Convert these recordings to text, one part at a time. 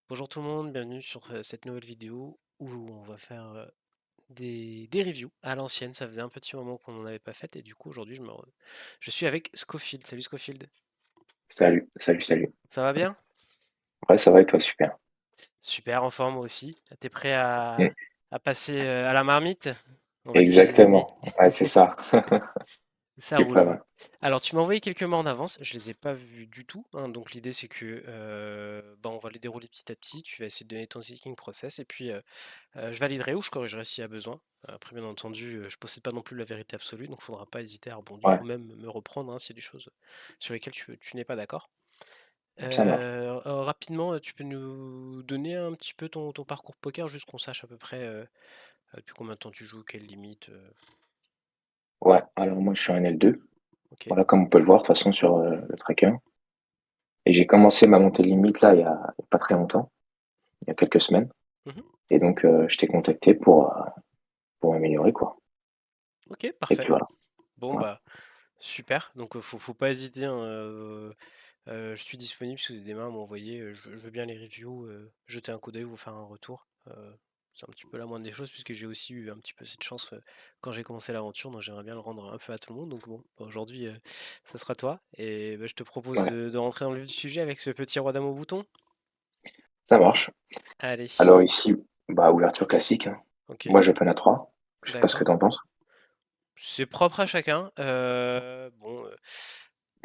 Bonjour tout le monde, bienvenue sur cette nouvelle vidéo où on va faire des reviews à l'ancienne. Ça faisait un petit moment qu'on n'en avait pas fait et du coup aujourd'hui je suis avec Scofield. Salut Scofield, Salut, salut, salut. ça va bien? Ouais, ça va et toi, super. Super, en forme moi aussi. T'es prêt Mm, à passer à la marmite? On va tuer des ennemis. exactement. Ouais, c'est ça. Ça Je suis pas roule. mal. Alors, tu m'as envoyé quelques mains en avance, je les ai pas vus du tout, hein, donc l'idée c'est que on va les dérouler petit à petit. Tu vas essayer de donner ton thinking process et puis je validerai ou je corrigerai s'il y a besoin. Après, bien entendu, je possède pas non plus la vérité absolue, donc il faudra pas hésiter à rebondir Ouais, ou même me reprendre hein, s'il y a des choses sur lesquelles tu n'es pas d'accord. ça marche. Rapidement, tu peux nous donner un petit peu ton parcours poker, juste qu'on sache à peu près depuis combien de temps tu joues, quelles limites. Ouais, alors moi, je suis un L2. Ok. Voilà, comme on peut le voir, de toute façon, sur le tracker. Et j'ai commencé ma montée limite, là, il y a pas très longtemps, il y a quelques semaines. Mhm. Et donc, je t'ai contacté pour améliorer, quoi. Ok, Et parfait. puis voilà. Bon, Ouais. bah, super. Donc, faut pas hésiter, hein, je suis disponible si vous avez des mains à m'envoyer. Je veux bien les reviews, jeter un coup d'œil, vous faire un retour. C'est un petit peu la moindre des choses, puisque j'ai aussi eu un petit peu cette chance quand j'ai commencé l'aventure, donc j'aimerais bien le rendre un peu à tout le monde. Donc, bon, bah, aujourd'hui, ça sera toi. Et bah, je te propose Ouais, de rentrer dans le vif du sujet avec ce petit roi dame au bouton. ça marche. Allez, Alors ici, bah, ouverture classique, hein. ok, Moi, j'open à 3. Je sais pas ce que d'accord. t'en penses. C'est propre à chacun.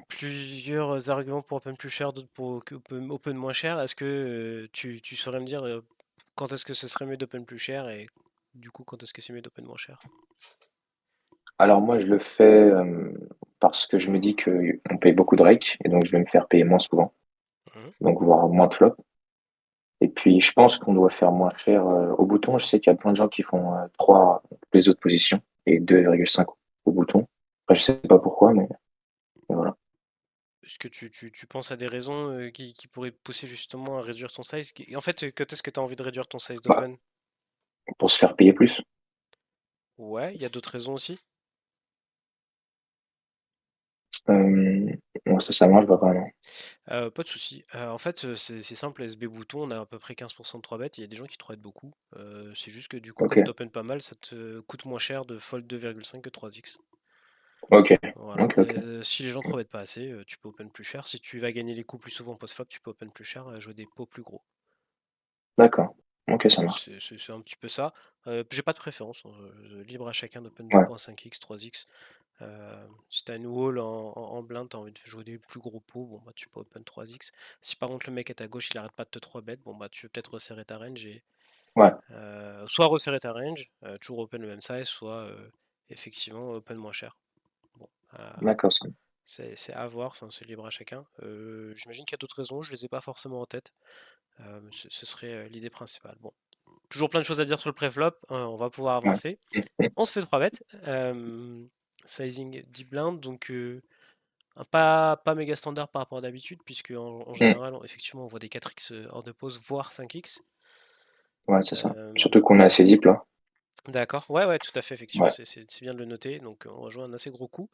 Plusieurs arguments pour open plus cher, d'autres pour open moins cher. Est-ce que tu saurais me dire quand est-ce que ce serait mieux d'open plus cher et du coup quand est-ce que c'est mieux d'open moins cher? Alors moi, je le fais parce que je me dis que on paye beaucoup de rake, et donc je vais me faire payer moins souvent. Mhm. Donc voir moins de flop. Et puis je pense qu'on doit faire moins cher au bouton. Je sais qu'il y a plein de gens qui font 3 les autres positions et 2,5 au bouton. Après, je sais pas pourquoi, mais voilà. Est-ce que tu penses à des raisons qui pourraient te pousser justement à réduire ton size? En fait, quand est-ce que tu as envie de réduire ton size Bah, d'open? pour se faire payer plus. Ouais, il y a d'autres raisons aussi. Euh, bon, ça marche, pas vraiment. Pas de souci. En fait, c'est simple, SB bouton, on a à peu près 15% de 3 bêtes. Il y a des gens qui 3 beaucoup. C'est juste que du coup, Ok, comme t'open pas mal, ça te coûte moins cher de fold 2,5 que 3x. ok, Voilà. ok, ok. Si les gens 3 bêtent pas assez, tu peux open plus cher. Si tu vas gagner les coups plus souvent post-flop, tu peux open plus cher, jouer des pots plus gros. D'accord. Ok, ça marche. C'est un petit peu ça. J'ai pas de préférence, hein, libre à chacun d'open Ouais, 2,5x, 3x. Si t'as une wall en blind, t'as envie de jouer des plus gros pots, bon bah tu peux open 3x. Si par contre le mec à ta gauche il arrête pas de te 3 bet, bon bah tu veux peut-être resserrer ta range et ouais, soit resserrer ta range, toujours open le même size, soit effectivement open moins cher. Bon, d'accord, ça. c'est à voir, enfin, c'est libre à chacun. J'imagine qu'il y a d'autres raisons, je les ai pas forcément en tête. Ce serait l'idée principale. Bon, toujours plein de choses à dire sur le préflop, on va pouvoir Ouais. avancer. On se fait 3 bêtes. Sizing 10 blindes, donc pas méga standard par rapport à d'habitude, puisque en Mm. général, effectivement, on voit des 4x hors de pause, voire 5x. Ouais, c'est ça. Euh, Surtout qu'on a assez deep là. d'accord, ouais, ouais, tout à fait, effectivement, Ouais, c'est bien de le noter, donc on va jouer un assez gros coup,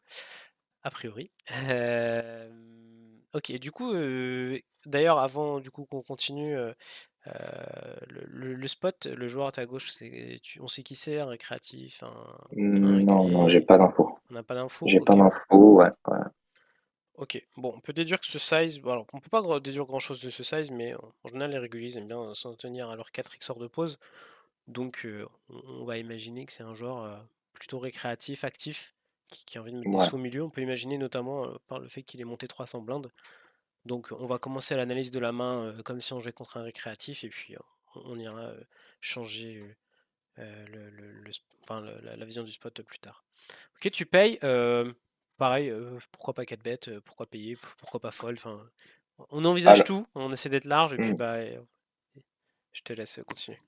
a priori. Euh, ok, du coup, d'ailleurs, avant du coup qu'on continue, le spot, le joueur à ta gauche, on sait qui c'est, un récréatif, un Non, non, j'ai régulier, pas d'infos. on n'a pas d'infos, J'ai pas ok. d'infos, ouais, ouais. Ok, bon, on peut déduire que ce size, bon, alors on peut pas déduire grand chose de ce size, mais en général les réguliers ils aiment bien s'en tenir à leurs 4 XOR de pause, donc on va imaginer que c'est un joueur plutôt récréatif, actif, qui a envie de mettre des Ouais, sous au milieu. On peut imaginer notamment par le fait qu'il ait monté 300 blindes. Donc on va commencer l'analyse de la main comme si on jouait contre un récréatif, et puis on ira changer la vision du spot plus tard. Ok, tu payes. Pareil, pourquoi pas 4 bêtes, pourquoi payer, pourquoi pas fold. Enfin, on envisage alors, tout, on essaie d'être large et puis hmm. bah, je te laisse continuer.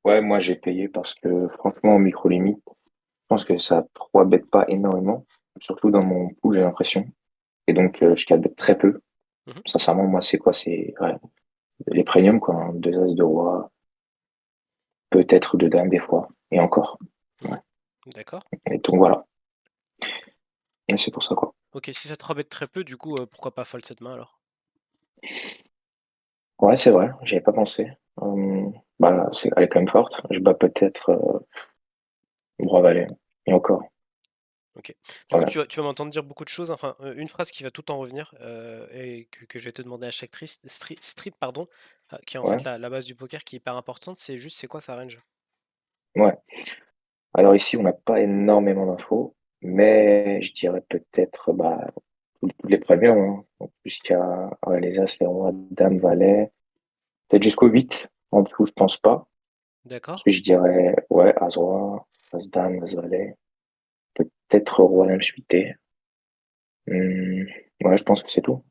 Ouais, moi j'ai payé parce que franchement, au micro limite, je pense que ça 3 bête pas énormément, surtout dans mon pool, j'ai l'impression. Et donc, je 4 bête très peu. Mhm. Sincèrement, moi, c'est quoi? C'est ouais, les premiums, quoi, hein. Deux as de roi, peut-être deux dames des fois, et encore. Ouais. Mhm. D'accord. Et donc voilà. Et c'est pour ça, quoi. Ok, si ça te rebête très peu, du coup, pourquoi pas fold cette main alors? Ouais, c'est vrai, j'y avais pas pensé. Bah, elle est quand même forte. Je bats peut-être Roi Valet. Et encore. Ok. Du coup, Ouais, tu vas m'entendre dire beaucoup de choses. Enfin, une phrase qui va tout le temps revenir et que je vais te demander à chaque street, pardon, qui est en fait ouais, la base du poker qui est hyper importante. C'est juste, c'est quoi sa range? ouais. Alors ici, on n'a pas énormément d'infos, mais je dirais peut-être bah, tous les premiers, hein. Donc, jusqu'à ouais, les As, les Rois, Dame, Valet. Peut-être jusqu'au 8. En dessous, je pense pas. D'accord? Ensuite, je dirais, ouais, As, Roi, As, Dame, As, Valet. Peut-être Roi, Dame, suité. Ouais, je pense que c'est tout.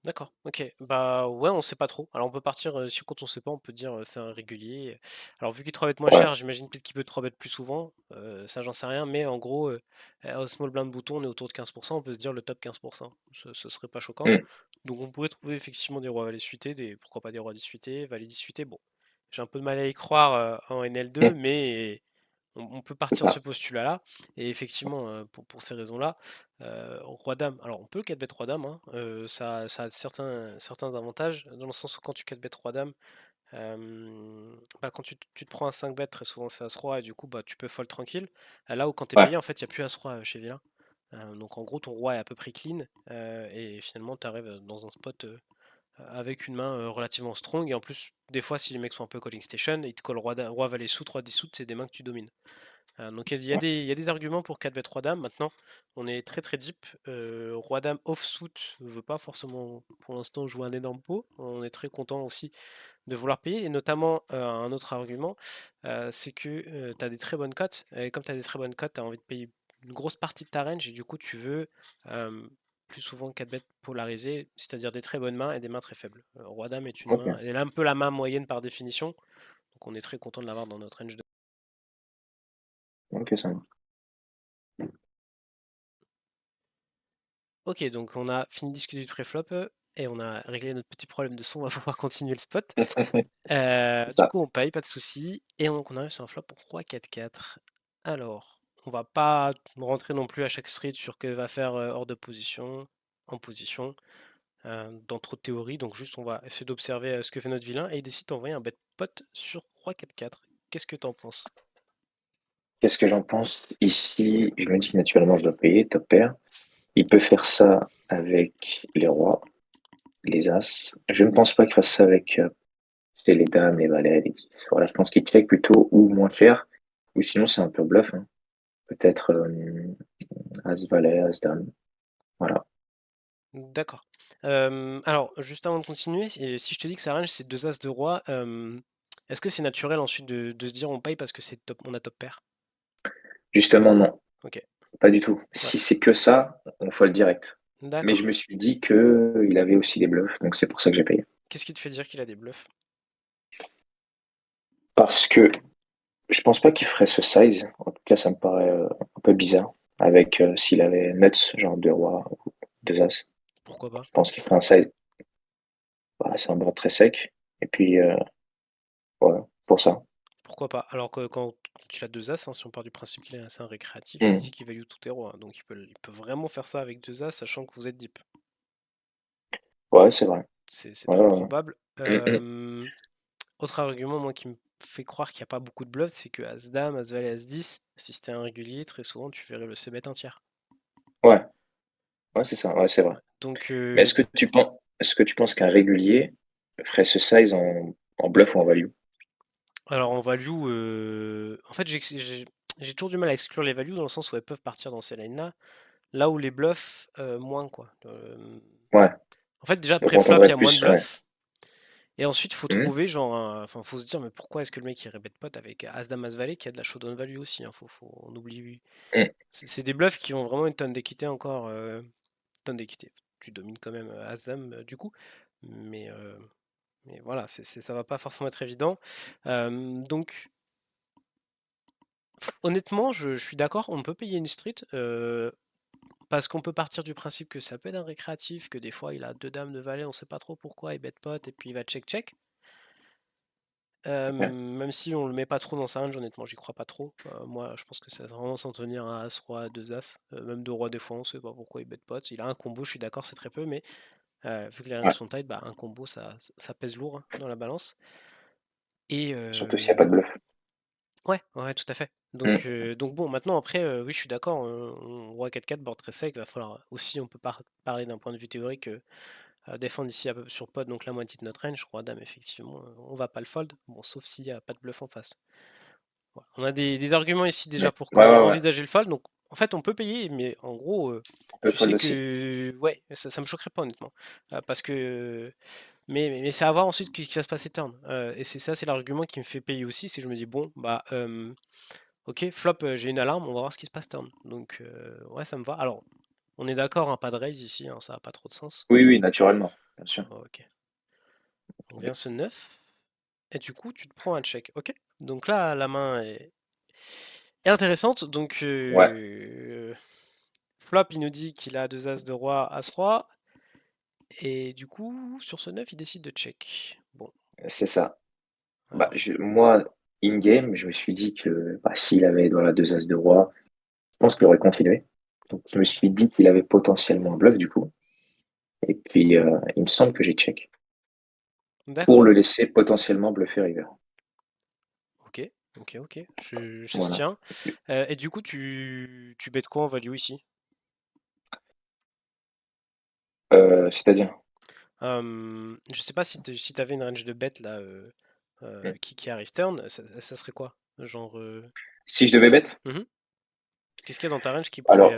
D'accord, ok. Bah ouais, on sait pas trop. Alors on peut partir, si quand on sait pas, on peut dire c'est un régulier. Alors vu qu'il 3 bet moins Ouais. cher, j'imagine peut-être qu'il peut 3 bet plus souvent. Ça j'en sais rien, mais en gros, au small blind bouton, on est autour de 15%, on peut se dire le top 15%. Ce serait pas choquant. Hmm. Donc on pourrait trouver effectivement des rois valets suités, pourquoi pas des rois 10 suités, valets 10 suités. Bon, j'ai un peu de mal à y croire en NL2, Hmm. mais on peut C'est partir de ce ça. postulat-là. Et effectivement, pour ces raisons-là, Roi-Dame, alors on peut 4 bet Roi-Dame, hein, ça a certains avantages, dans le sens où quand tu 4 bet Roi-Dame, bah, quand tu te prends un 5 bet, très souvent c'est As-Roi, et du coup bah, tu peux fold tranquille. Là où quand tu es Ouais. payé, en fait, il n'y a plus As-Roi chez Villain. Donc en gros, ton roi est à peu près clean, et finalement tu arrives dans un spot avec une main relativement strong. Et en plus, des fois, si les mecs sont un peu calling station, ils te callent roi valet sous, 3 10 sous, c'est des mains que tu domines. Donc Ouais. il y a des arguments pour 4 bet roi dame. Maintenant, on est très très deep. Roi dame offsuit ne veut pas forcément pour l'instant jouer un énorme pot. On est très content aussi de vouloir payer. Et notamment, un autre argument, c'est que tu as des très bonnes cotes. Et comme tu as des très bonnes cotes, tu as envie de payer une grosse partie de ta range. Et du coup, tu veux euh, plus souvent 4 bêtes polarisées, c'est-à-dire des très bonnes mains et des mains très faibles. Roi dame est une main, Ok. elle est un peu la main moyenne par définition. Donc on est très content de l'avoir dans notre range. Ok, ça marche. Ok, donc on a fini de discuter du préflop et on a réglé notre petit problème de son. On va pouvoir continuer le spot. C'est Du ça. coup, on paye, pas de souci. Et donc, on arrive sur un flop roi 4-4. Alors, on va pas rentrer non plus à chaque street sur que va faire hors de position, en position, dans trop de théorie. Donc, juste, on va essayer d'observer ce que fait notre vilain et il décide d'envoyer un bet pot sur roi 4-4. Qu'est-ce que t'en penses? Qu'est-ce que j'en pense? Ici, je me dis que naturellement, je dois payer, top pair. Il peut faire ça avec les rois, les as. Je ne pense pas qu'il fasse ça avec c'est les dames, les valets, les 10. Voilà, je pense qu'il check plutôt ou moins cher, ou sinon c'est un pur bluff, hein. Peut-être as, valet, as, dame. Voilà. D'accord. Alors, juste avant de continuer, si je te dis que ça range, c'est deux as de roi, est-ce que c'est naturel ensuite de se dire on paye parce que c'est top, on a top pair? Justement, non, Ok, pas du tout. ouais. Si c'est que ça, on fold direct. Mais je D'accord. me suis dit que il avait aussi des bluffs, donc c'est pour ça que j'ai payé. Qu'est-ce qui te fait dire qu'il a des bluffs? Parce que je pense pas qu'il ferait ce size. En tout cas, ça me paraît un peu bizarre. Avec s'il avait nuts, genre deux rois ou deux as. Pourquoi pas? Je pense qu'il ferait un size. Bah, c'est un bras très sec. Et puis, voilà, pour ça. Pourquoi pas? Alors que quand tu as deux as, hein, si on part du principe qu'il est assez un récréatif, Hmm. easy qui value tout héros, hein, donc il peut vraiment faire ça avec deux as, sachant que vous êtes deep. Ouais, c'est vrai. C'est Ouais, très ouais, probable. ouais. Autre argument, moi, qui me fait croire qu'il n'y a pas beaucoup de bluffs, c'est que As-Dame, As-Valet, As-10, si c'était un régulier, très souvent tu verrais le C-bet un tiers. Ouais, ouais, c'est ça. Ouais, c'est vrai. Ouais. Donc, Mais est-ce que tu penses qu'un régulier ferait ce size en bluff ou en value? alors en value, en fait, j'ai toujours du mal à exclure les values dans le sens où elles peuvent partir dans ces lines-là, là où les bluffs, moins quoi. Ouais. En fait, déjà, Donc on pré-flop, il y tendrait a moins de plus, ouais. bluffs. Et ensuite, faut Hmm. trouver, genre, enfin, faut se dire, mais pourquoi est-ce que le mec il répète pot avec As-Dame, As-Valet qui a de la showdown value aussi, hein, on oublie. Hmm. C'est des bluffs qui ont vraiment une tonne d'équité encore. Tonne d'équité. Tu domines quand même As-Dame du coup. Mais, euh, mais voilà, ça va pas forcément être évident. Donc, honnêtement, je suis d'accord, on peut payer une street. Parce qu'on peut partir du principe que ça peut être un récréatif, que des fois il a deux dames de valet, on sait pas trop pourquoi, il bet pot et puis il va check-check. Ouais. Même si on le met pas trop dans sa range, honnêtement, j'y crois pas trop. Moi, je pense que ça va vraiment s'en tenir à As, Roi, deux As. Même deux Rois, des fois, on sait pas pourquoi il bet pot. Il a un combo, je suis d'accord, c'est très peu, mais Vu que les ranges Ouais. sont tight, bah, un combo ça pèse lourd hein, dans la balance. Et Surtout s'il n'y a pas de bluff. ouais, ouais, tout à fait. Mm. Donc bon, maintenant après, oui, je suis d'accord, roi 4-4, board très sec, va falloir aussi, on peut parler d'un point de vue théorique, défendre ici sur pot, donc la moitié de notre range, roi dame, effectivement, on va pas le fold, bon, sauf s'il n'y a pas de bluff en face. Voilà. On a des arguments ici déjà Ouais, pour ouais, ouais, ouais. envisager le fold, donc en fait on peut payer, mais en gros, On peut tu fold sais aussi. que, ouais, ça me choquerait pas honnêtement, parce que, mais c'est à voir ensuite ce qui va se passer turn, et c'est ça, c'est l'argument qui me fait payer aussi, c'est que je me dis bon, bah, ok, flop, j'ai une alarme, on va voir ce qui se passe turn. Donc, ouais, ça me va. Alors, on est d'accord, hein, pas de raise ici, hein, ça n'a pas trop de sens. Oui, oui, naturellement, bien sûr. Ok, on vient ce 9. Et du coup, tu te prends un check. Ok, donc là, la main est intéressante. Donc, Ouais, flop, il nous dit qu'il a deux as de roi, as roi. Et du coup, sur ce 9 il décide de check. Bon, c'est ça. Bah, alors, moi, in-game, je me suis dit que bah, s'il avait dans la deux as de roi, je pense qu'il aurait continué. Donc, je me suis dit qu'il avait potentiellement un bluff, du coup. Et puis, il me semble que j'ai check pour d'accord. le laisser potentiellement bluffer river. Ok, ok. Ça se Voilà. tient. Et du coup, tu bêtes quoi en value ici? C'est-à-dire, Je sais pas si t'avais une range de bet là hmm. qui arrive turn, ça serait quoi? Genre. Si je devais bet, Mhm. Qu'est-ce qu'il y a dans ta range qui pourrait alors,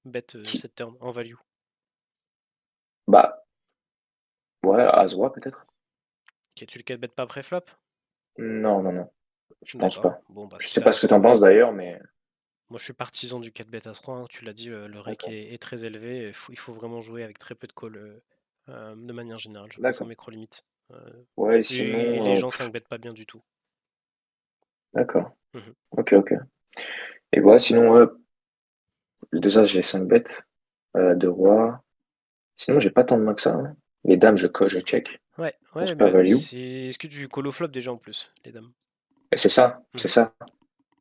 bet qui, cette turn en value? bah, ouais, as roi peut-être? Ok, tu le bet pas pré-flop? Non, non, non, je pense D'accord. pas. Bon, bah Je si sais t'as pas ce que as t'en penses d'ailleurs, mais moi je suis partisan du 4 bet as 3, hein, tu l'as dit, le rec d'accord. est très élevé, il faut vraiment jouer avec très peu de call de manière générale, je pense, en D'accord. micro limite. Euh, Ouais, et sinon, les gens 5 bet pas bien du tout. d'accord. Mhm. Ok, ok. Et voilà, sinon, le 2 As, j'ai 5 bêtes de roi. Sinon, j'ai pas tant de mains que ça, hein. Les dames, je check Ouais, pour ouais, super mais value. c'est. Est-ce que tu call au flop déjà en plus, les dames? Et c'est ça, c'est Mhm. ça.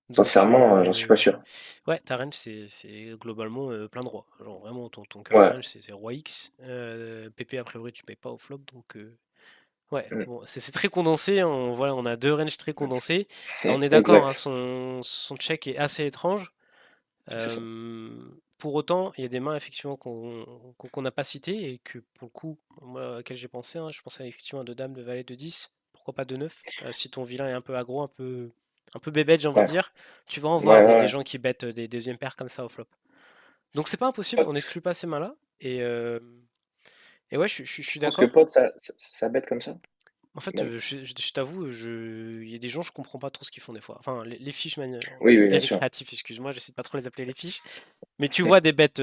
Donc, Sincèrement, j'en suis pas sûr. ouais, ta range, c'est globalement plein de rois. Genre vraiment, ton cœur de Ouais. range, c'est roi X. PP, a priori, tu payes pas au flop. Donc, ouais, Mm. bon, c'est très condensé. Voilà, on a deux ranges très condensées. On est d'accord, hein, Exact. son check est assez étrange. C'est ça. Pour autant, il y a des mains effectivement qu'on n'a pas citées et que pour le coup, moi, auquel j'ai pensé, hein, je pensais effectivement à deux dames, deux valets, deux 10, pourquoi pas deux 9. Si ton vilain est un peu aggro, un peu bébête, j'ai envie de Ouais. dire, tu vas en Ouais, voir ouais, des ouais. gens qui bêtent des deuxièmes paires comme ça au flop. Donc c'est pas impossible, on Pot. n'exclut pas ces mains-là. Et ouais, je suis Tu penses que d'accord. pot, ça bête comme ça? En fait, Même. je t'avoue, il y a des gens, je comprends pas trop ce qu'ils font des fois. Enfin, les fiches, Oui, oui, des bien sûr. récréatifs, excuse-moi, j'essaie de pas trop les appeler les fiches. Mais tu vois des bêtes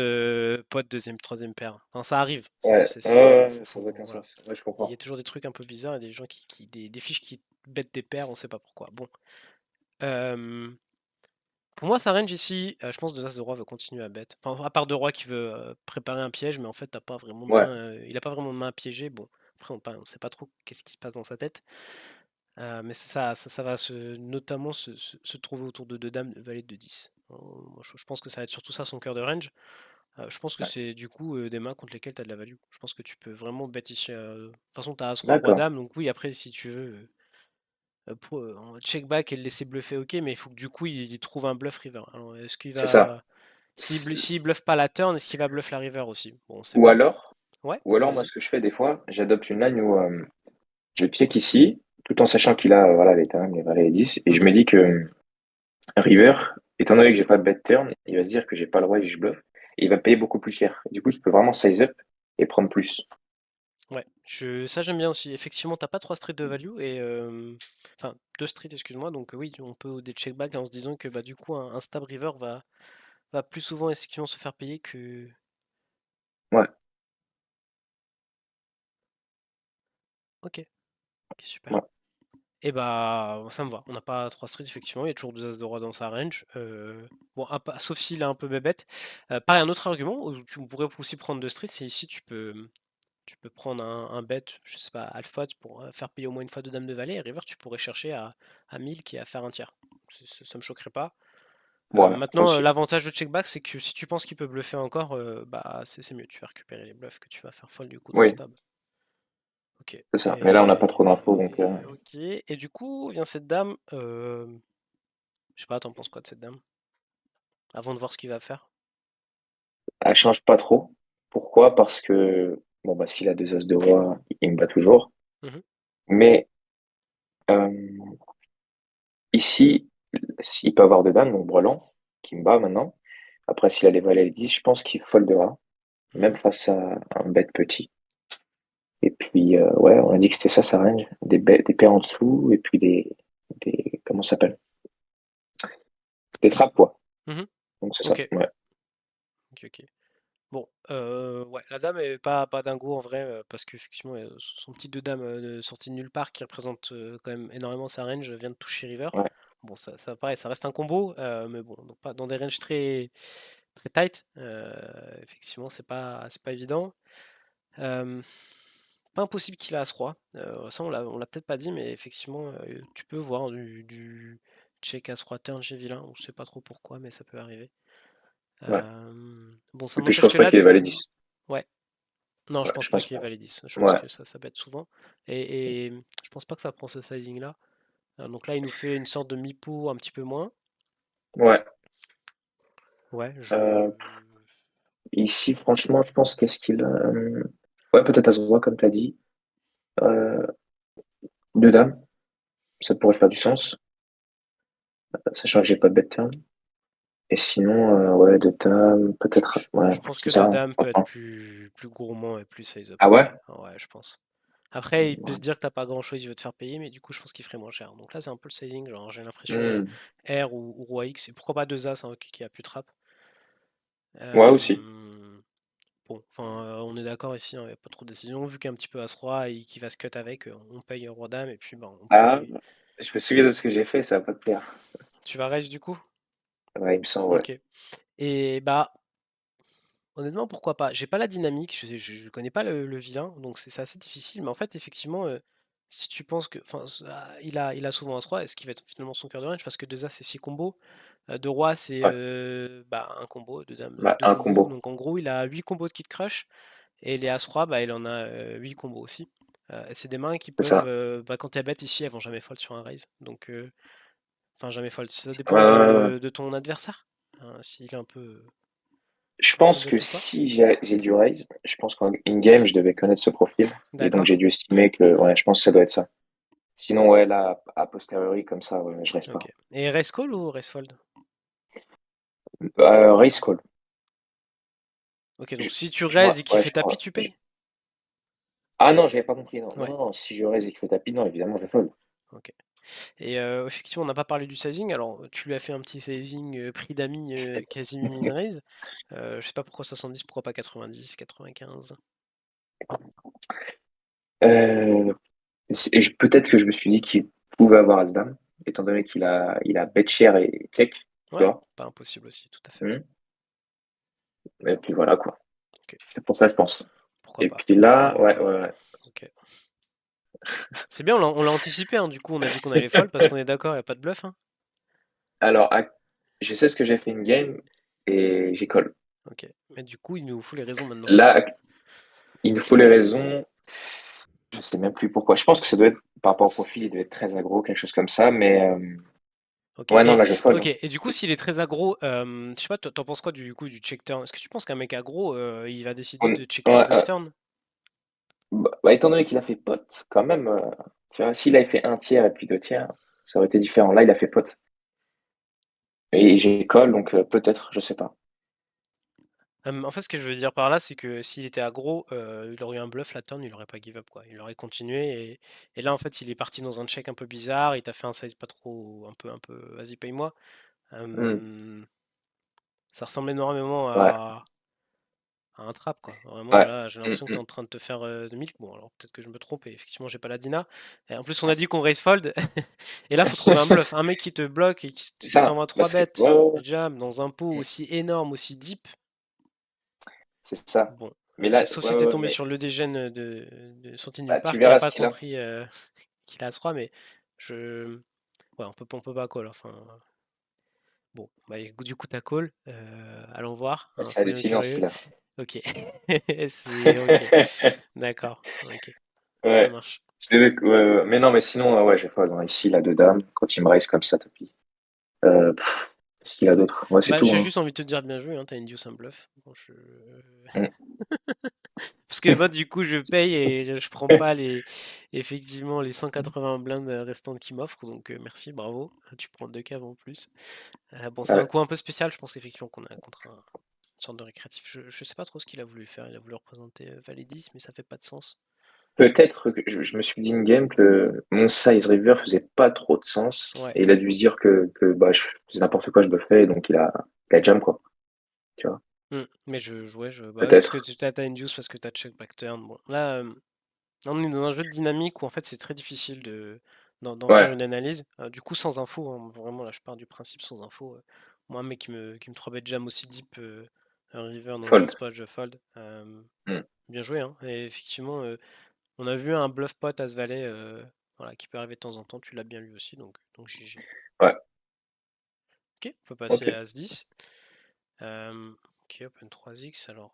potes, deuxième, troisième paire. Enfin, ça arrive. Ouais, ouais, ouais, sans aucun Voilà. sens. Ouais, je Il y a comprends. toujours des trucs un peu bizarres et des gens des fiches qui bêtent des paires, on sait pas pourquoi. Bon. Euh, pour moi, sa range ici, je pense que As de Roi veut continuer à bet. Enfin, à part de Roi qui veut préparer un piège, mais en fait, t'as pas vraiment de Ouais, main, il a pas vraiment de main à piéger. Bon, après, on sait pas trop qu'est-ce qui se passe dans sa tête. Mais ça va notamment se trouver autour de deux dames, de valet de 10. Moi, je pense que ça va être surtout ça son cœur de range. Je pense que ouais. c'est du coup des mains contre lesquelles tu as de la value. Je pense que tu peux vraiment bet ici. De toute façon, tu as As-Roi, D'accord. Roi-Dame, donc oui, après, si tu veux en check back et le laisser bluffer, ok, mais il faut que du coup il trouve un bluff river. Alors, est-ce qu'il C'est ça. va. S'il bluffe pas la turn, est-ce qu'il va bluff la river aussi? Bon, on sait Ou pas. alors, Ouais, ou alors, moi, vas-y. ce que je fais des fois, j'adopte une line où je check ici, tout en sachant qu'il a voilà, les dames, les valets, les 10, et je Mhm. me dis que river, étant donné que j'ai pas de bet turn, il va se dire que j'ai pas le roi et que je bluffe, et il va payer beaucoup plus cher. Du coup, je peux vraiment size up et prendre plus. Ouais, ça j'aime bien aussi. Effectivement, t'as pas trois streets de value et enfin deux streets, excuse-moi. Donc oui, on peut des check back en se disant que bah du coup un stab river va plus souvent effectivement se faire payer que. Ouais, Ok, ok super. ouais, Et bah ça me va. On n'a pas trois streets effectivement. Il y a toujours deux as de roi dans sa range. Bon, sauf s'il est un peu bébête. Pareil, un autre argument où tu pourrais aussi prendre deux streets, c'est ici tu peux prendre un bet, je sais pas, alpha pour faire payer au moins une fois deux dames de valet. Et river, tu pourrais chercher à 1000 qui est à faire un tiers. Ça me choquerait pas. Voilà, Maintenant, aussi. l'avantage de check back, c'est que si tu penses qu'il peut bluffer encore, bah c'est mieux. Tu vas récupérer les bluffs que tu vas faire fold du coup dans Oui, stab. Ok. c'est ça. Mais là, on n'a pas trop d'infos, donc Ok. Et du coup, vient cette dame. Je sais pas, t'en penses quoi de cette dame? Avant de voir ce qu'il va faire. elle change pas trop. Pourquoi? Parce que, bon, bah, s'il a deux as de roi, il me bat toujours. Mhm. Mais euh, ici, il peut avoir deux dames, donc brelan, qui me bat maintenant. Après, s'il a les valets et les 10, je pense qu'il foldera, même Mhm. face à un bet petit. Et puis, ouais, on a dit que c'était ça sa range. Des paires en dessous, et puis comment ça s'appelle? Des trappes, quoi. Mhm. Donc, c'est ça. Ok. Ouais. Ok, ok. Bon, ouais, la dame est pas dingo en vrai, parce qu'effectivement, son petit deux dames sorti de nulle part qui représente quand même énormément sa range vient de toucher River. Ouais. Bon, ça pareil, ça reste un combo, mais bon, donc pas dans des ranges très tight. Effectivement, c'est pas évident. Euh, Pas impossible qu'il a As-Roi. Ça, on l'a peut-être pas dit, mais effectivement, tu peux voir du check As-Roi turn chez vilain. On sait pas trop pourquoi, mais ça peut arriver. Ouais. Bon, ça Et puis, je n'empêche pense que pas là, qu'il ait du valet coup, 10. ouais. Non, je Ouais, pense je pas pense qu'il y ait pas. valet 10. Je pense Ouais. que ça bête souvent. Et je pense pas que ça prend ce sizing-là. Donc là, il nous fait une sorte de mi-pot un petit peu moins. Ouais. Ouais, Euh, ici, franchement, je pense qu'est-ce qu'il a. Ouais, peut-être à ce roi, comme tu as dit. Euh, deux dames, ça pourrait faire du sens, sachant que j'ai pas de bet turn. Et sinon, ouais, deux dames, je, peut-être. je- Ouais, je pense c'est que deux ça, hein, dames peut être franchement. plus gourmand et plus size-up Ah en ouais? vrai. Ah ouais, je pense. Après, il peut se dire que t'as pas grand-chose, il veut te faire payer, mais du coup, je pense qu'il ferait moins cher. Donc là, c'est un peu le sizing. Genre, j'ai l'impression Hmm. R ou Roi X, et pourquoi pas deux As hein, qui a plus de trap. Ouais, aussi. Bon, enfin, on est d'accord ici, il n'y a pas trop de décision. Vu qu'il y a un petit peu As-Roi et qu'il va se cut avec, on paye Roi-Dame et puis ben, on prend Ah, les. je me souviens de ce que j'ai fait, ça va pas te plaire. Tu vas raise du coup? Ouais, il me semble, ouais. Ok. Et bah, honnêtement, pourquoi pas? J'ai pas la dynamique, je connais pas le vilain, donc c'est assez difficile. Mais en fait, effectivement, si tu penses que. Enfin, il a souvent As-Roi, est-ce qu'il va être finalement son cœur de range? Parce que deux As, c'est 6 combos. Deux Rois, c'est Ouais, bah, un combo, deux Dames, bah, deux un combos. combo, Donc en gros, il a 8 combos de Kid Crush. Et les As-Roi, bah, il en a 8 combos aussi. Et c'est des mains qui c'est peuvent, ça. bah, quand t'es bête ici, elles vont jamais fold sur un raise. Donc, enfin, jamais fold. Ça Ouais, dépend ouais, ouais, ouais. de ton adversaire. S'il est Je un peu pense bête que ou pas. si j'ai du raise, je pense qu'en in-game, je devais connaître ce profil. Et donc, D'accord. j'ai dû estimer que, ouais, je pense que ça doit être ça. Sinon, ouais, là, a posteriori, comme ça, ouais, je reste Ok. pas. Et raise call ou raise fold? Raise call. Ok, donc Je, si tu je raise vois, et qu'il ouais, fait tapis, tu payes? Ah non, j'avais pas compris. Non, non, Ouais. non, si je raise et qu'il fait tapis, non, évidemment, je fold. Ok. Et effectivement, on n'a pas parlé du sizing. Alors, tu lui as fait un petit sizing prix d'amis quasi min raise. Je sais pas pourquoi 70, pourquoi pas 90, 95. Euh, peut-être que je me suis dit qu'il pouvait avoir As-Dame, étant donné il a bet cher et check, tu Ouais, vois. pas impossible aussi, tout à fait. Hmm. Et puis voilà, quoi. Ok, C'est pour ça, je pense. pourquoi Et pas. puis là, ouais, ouais, ouais. Ok. C'est bien, on l'a anticipé, hein, du coup, on a dit qu'on allait fold parce qu'on est d'accord, il n'y a pas de bluff. Hein. Alors, je sais ce que j'ai fait une game et j'ai call. Ok. Mais du coup, il nous faut les raisons maintenant. Là, il nous faut les raisons. Je sais même plus pourquoi. Je pense que ça doit être par rapport au profil, il doit être très aggro, quelque chose comme ça. Mais Ok. ouais, non, Et, là, je fold, ok. hein. Et du coup, s'il est très aggro, je sais pas, t'en penses quoi du coup du check turn? Est-ce que tu penses qu'un mec aggro, il va décider de checker un Ouais, bluff turn? étant donné qu'il a fait pote, quand même, tu vois, s'il avait fait un tiers et puis deux tiers, ça aurait été différent. Là, il a fait pote. Et j'ai call, donc peut-être, je sais pas. En fait, ce que je veux dire par là, c'est que s'il était aggro, il aurait eu un bluff la turn, il aurait pas give up quoi. Il aurait continué et là en fait, il est parti dans un check un peu bizarre. Il t'a fait un size pas trop, un peu, vas-y paye-moi. Hmm. Euh, Ça ressemble énormément Ouais, à un trap, quoi. Vraiment, ouais. là, j'ai Hmm, l'impression que tu es hmm. en train de te faire de milk. Bon, alors peut-être que je me trompe, et effectivement, j'ai pas la Dina. Et en plus, on a dit qu'on raise fold. Et là, faut trouver un bluff. Un mec qui te bloque et C'est qui ça, t'envoie 3 parce que, bêtes, ouais, ouais, ouais. jam, dans un pot Hmm. aussi énorme, aussi deep. C'est ça. Bon, Mais là, sauf ouais, si t'es ouais, tombé mais sur le dégène de sorti nulle bah, tu part qui a verras ce pas qu'il a. compris qu'il a As-Roi, mais je. Ouais, on peut pas call. Enfin, Bon, bah, du coup, ta call, allons voir, Bah, hein, c'est soyons hallucinant ce curieux. qu'il a fait. OK. C'est OK. D'accord, OK, ça Ouais. marche. Ouais, ouais. Mais non, mais sinon, ouais, j'ai fold, hein. Ici, il a deux dames. Quand il me raise comme ça, tapis. Qu'est-ce qu'il a d'autre? Ouais, c'est Bah, tout, j'ai hein. juste envie de te dire bien joué, hein, tu induce un bluff. Bon, Mm. parce que moi, du coup, je paye et je prends pas effectivement, les 180 blindes restantes qu'il m'offre, donc merci, bravo. Tu prends 2 caves en plus. Bon, c'est un Ouais. coup un peu spécial, je pense effectivement qu'on a contre une sorte de récréatif. Je sais pas trop ce qu'il a voulu faire, il a voulu représenter Valet 10, mais ça fait pas de sens. Peut-être que je me suis dit in-game que mon size river faisait pas trop de sens. Ouais. Et il a dû se dire que bah, je faisais n'importe quoi, je bluffais. Et donc, il a jam, quoi. Tu vois. Mais je jouais, bah ouais, parce que Peut-être. tu as induce, parce que tu as check back turn. Bon, là, on est dans un jeu de dynamique où en fait c'est très difficile d'en faire Ouais. une analyse. Du coup, sans info, hein, vraiment là je pars du principe sans info. Moi, un mec qui me 3 bet jam aussi deep, un river dans un Fold. spot, je fold. Mm. Bien joué, hein. Et effectivement, on a vu un bluff pot As Valet, voilà, qui peut arriver de temps en temps. Tu l'as bien lu aussi, donc GG. Ouais. Ok, on peut passer Ok. à As-10. Ok, open 3x alors.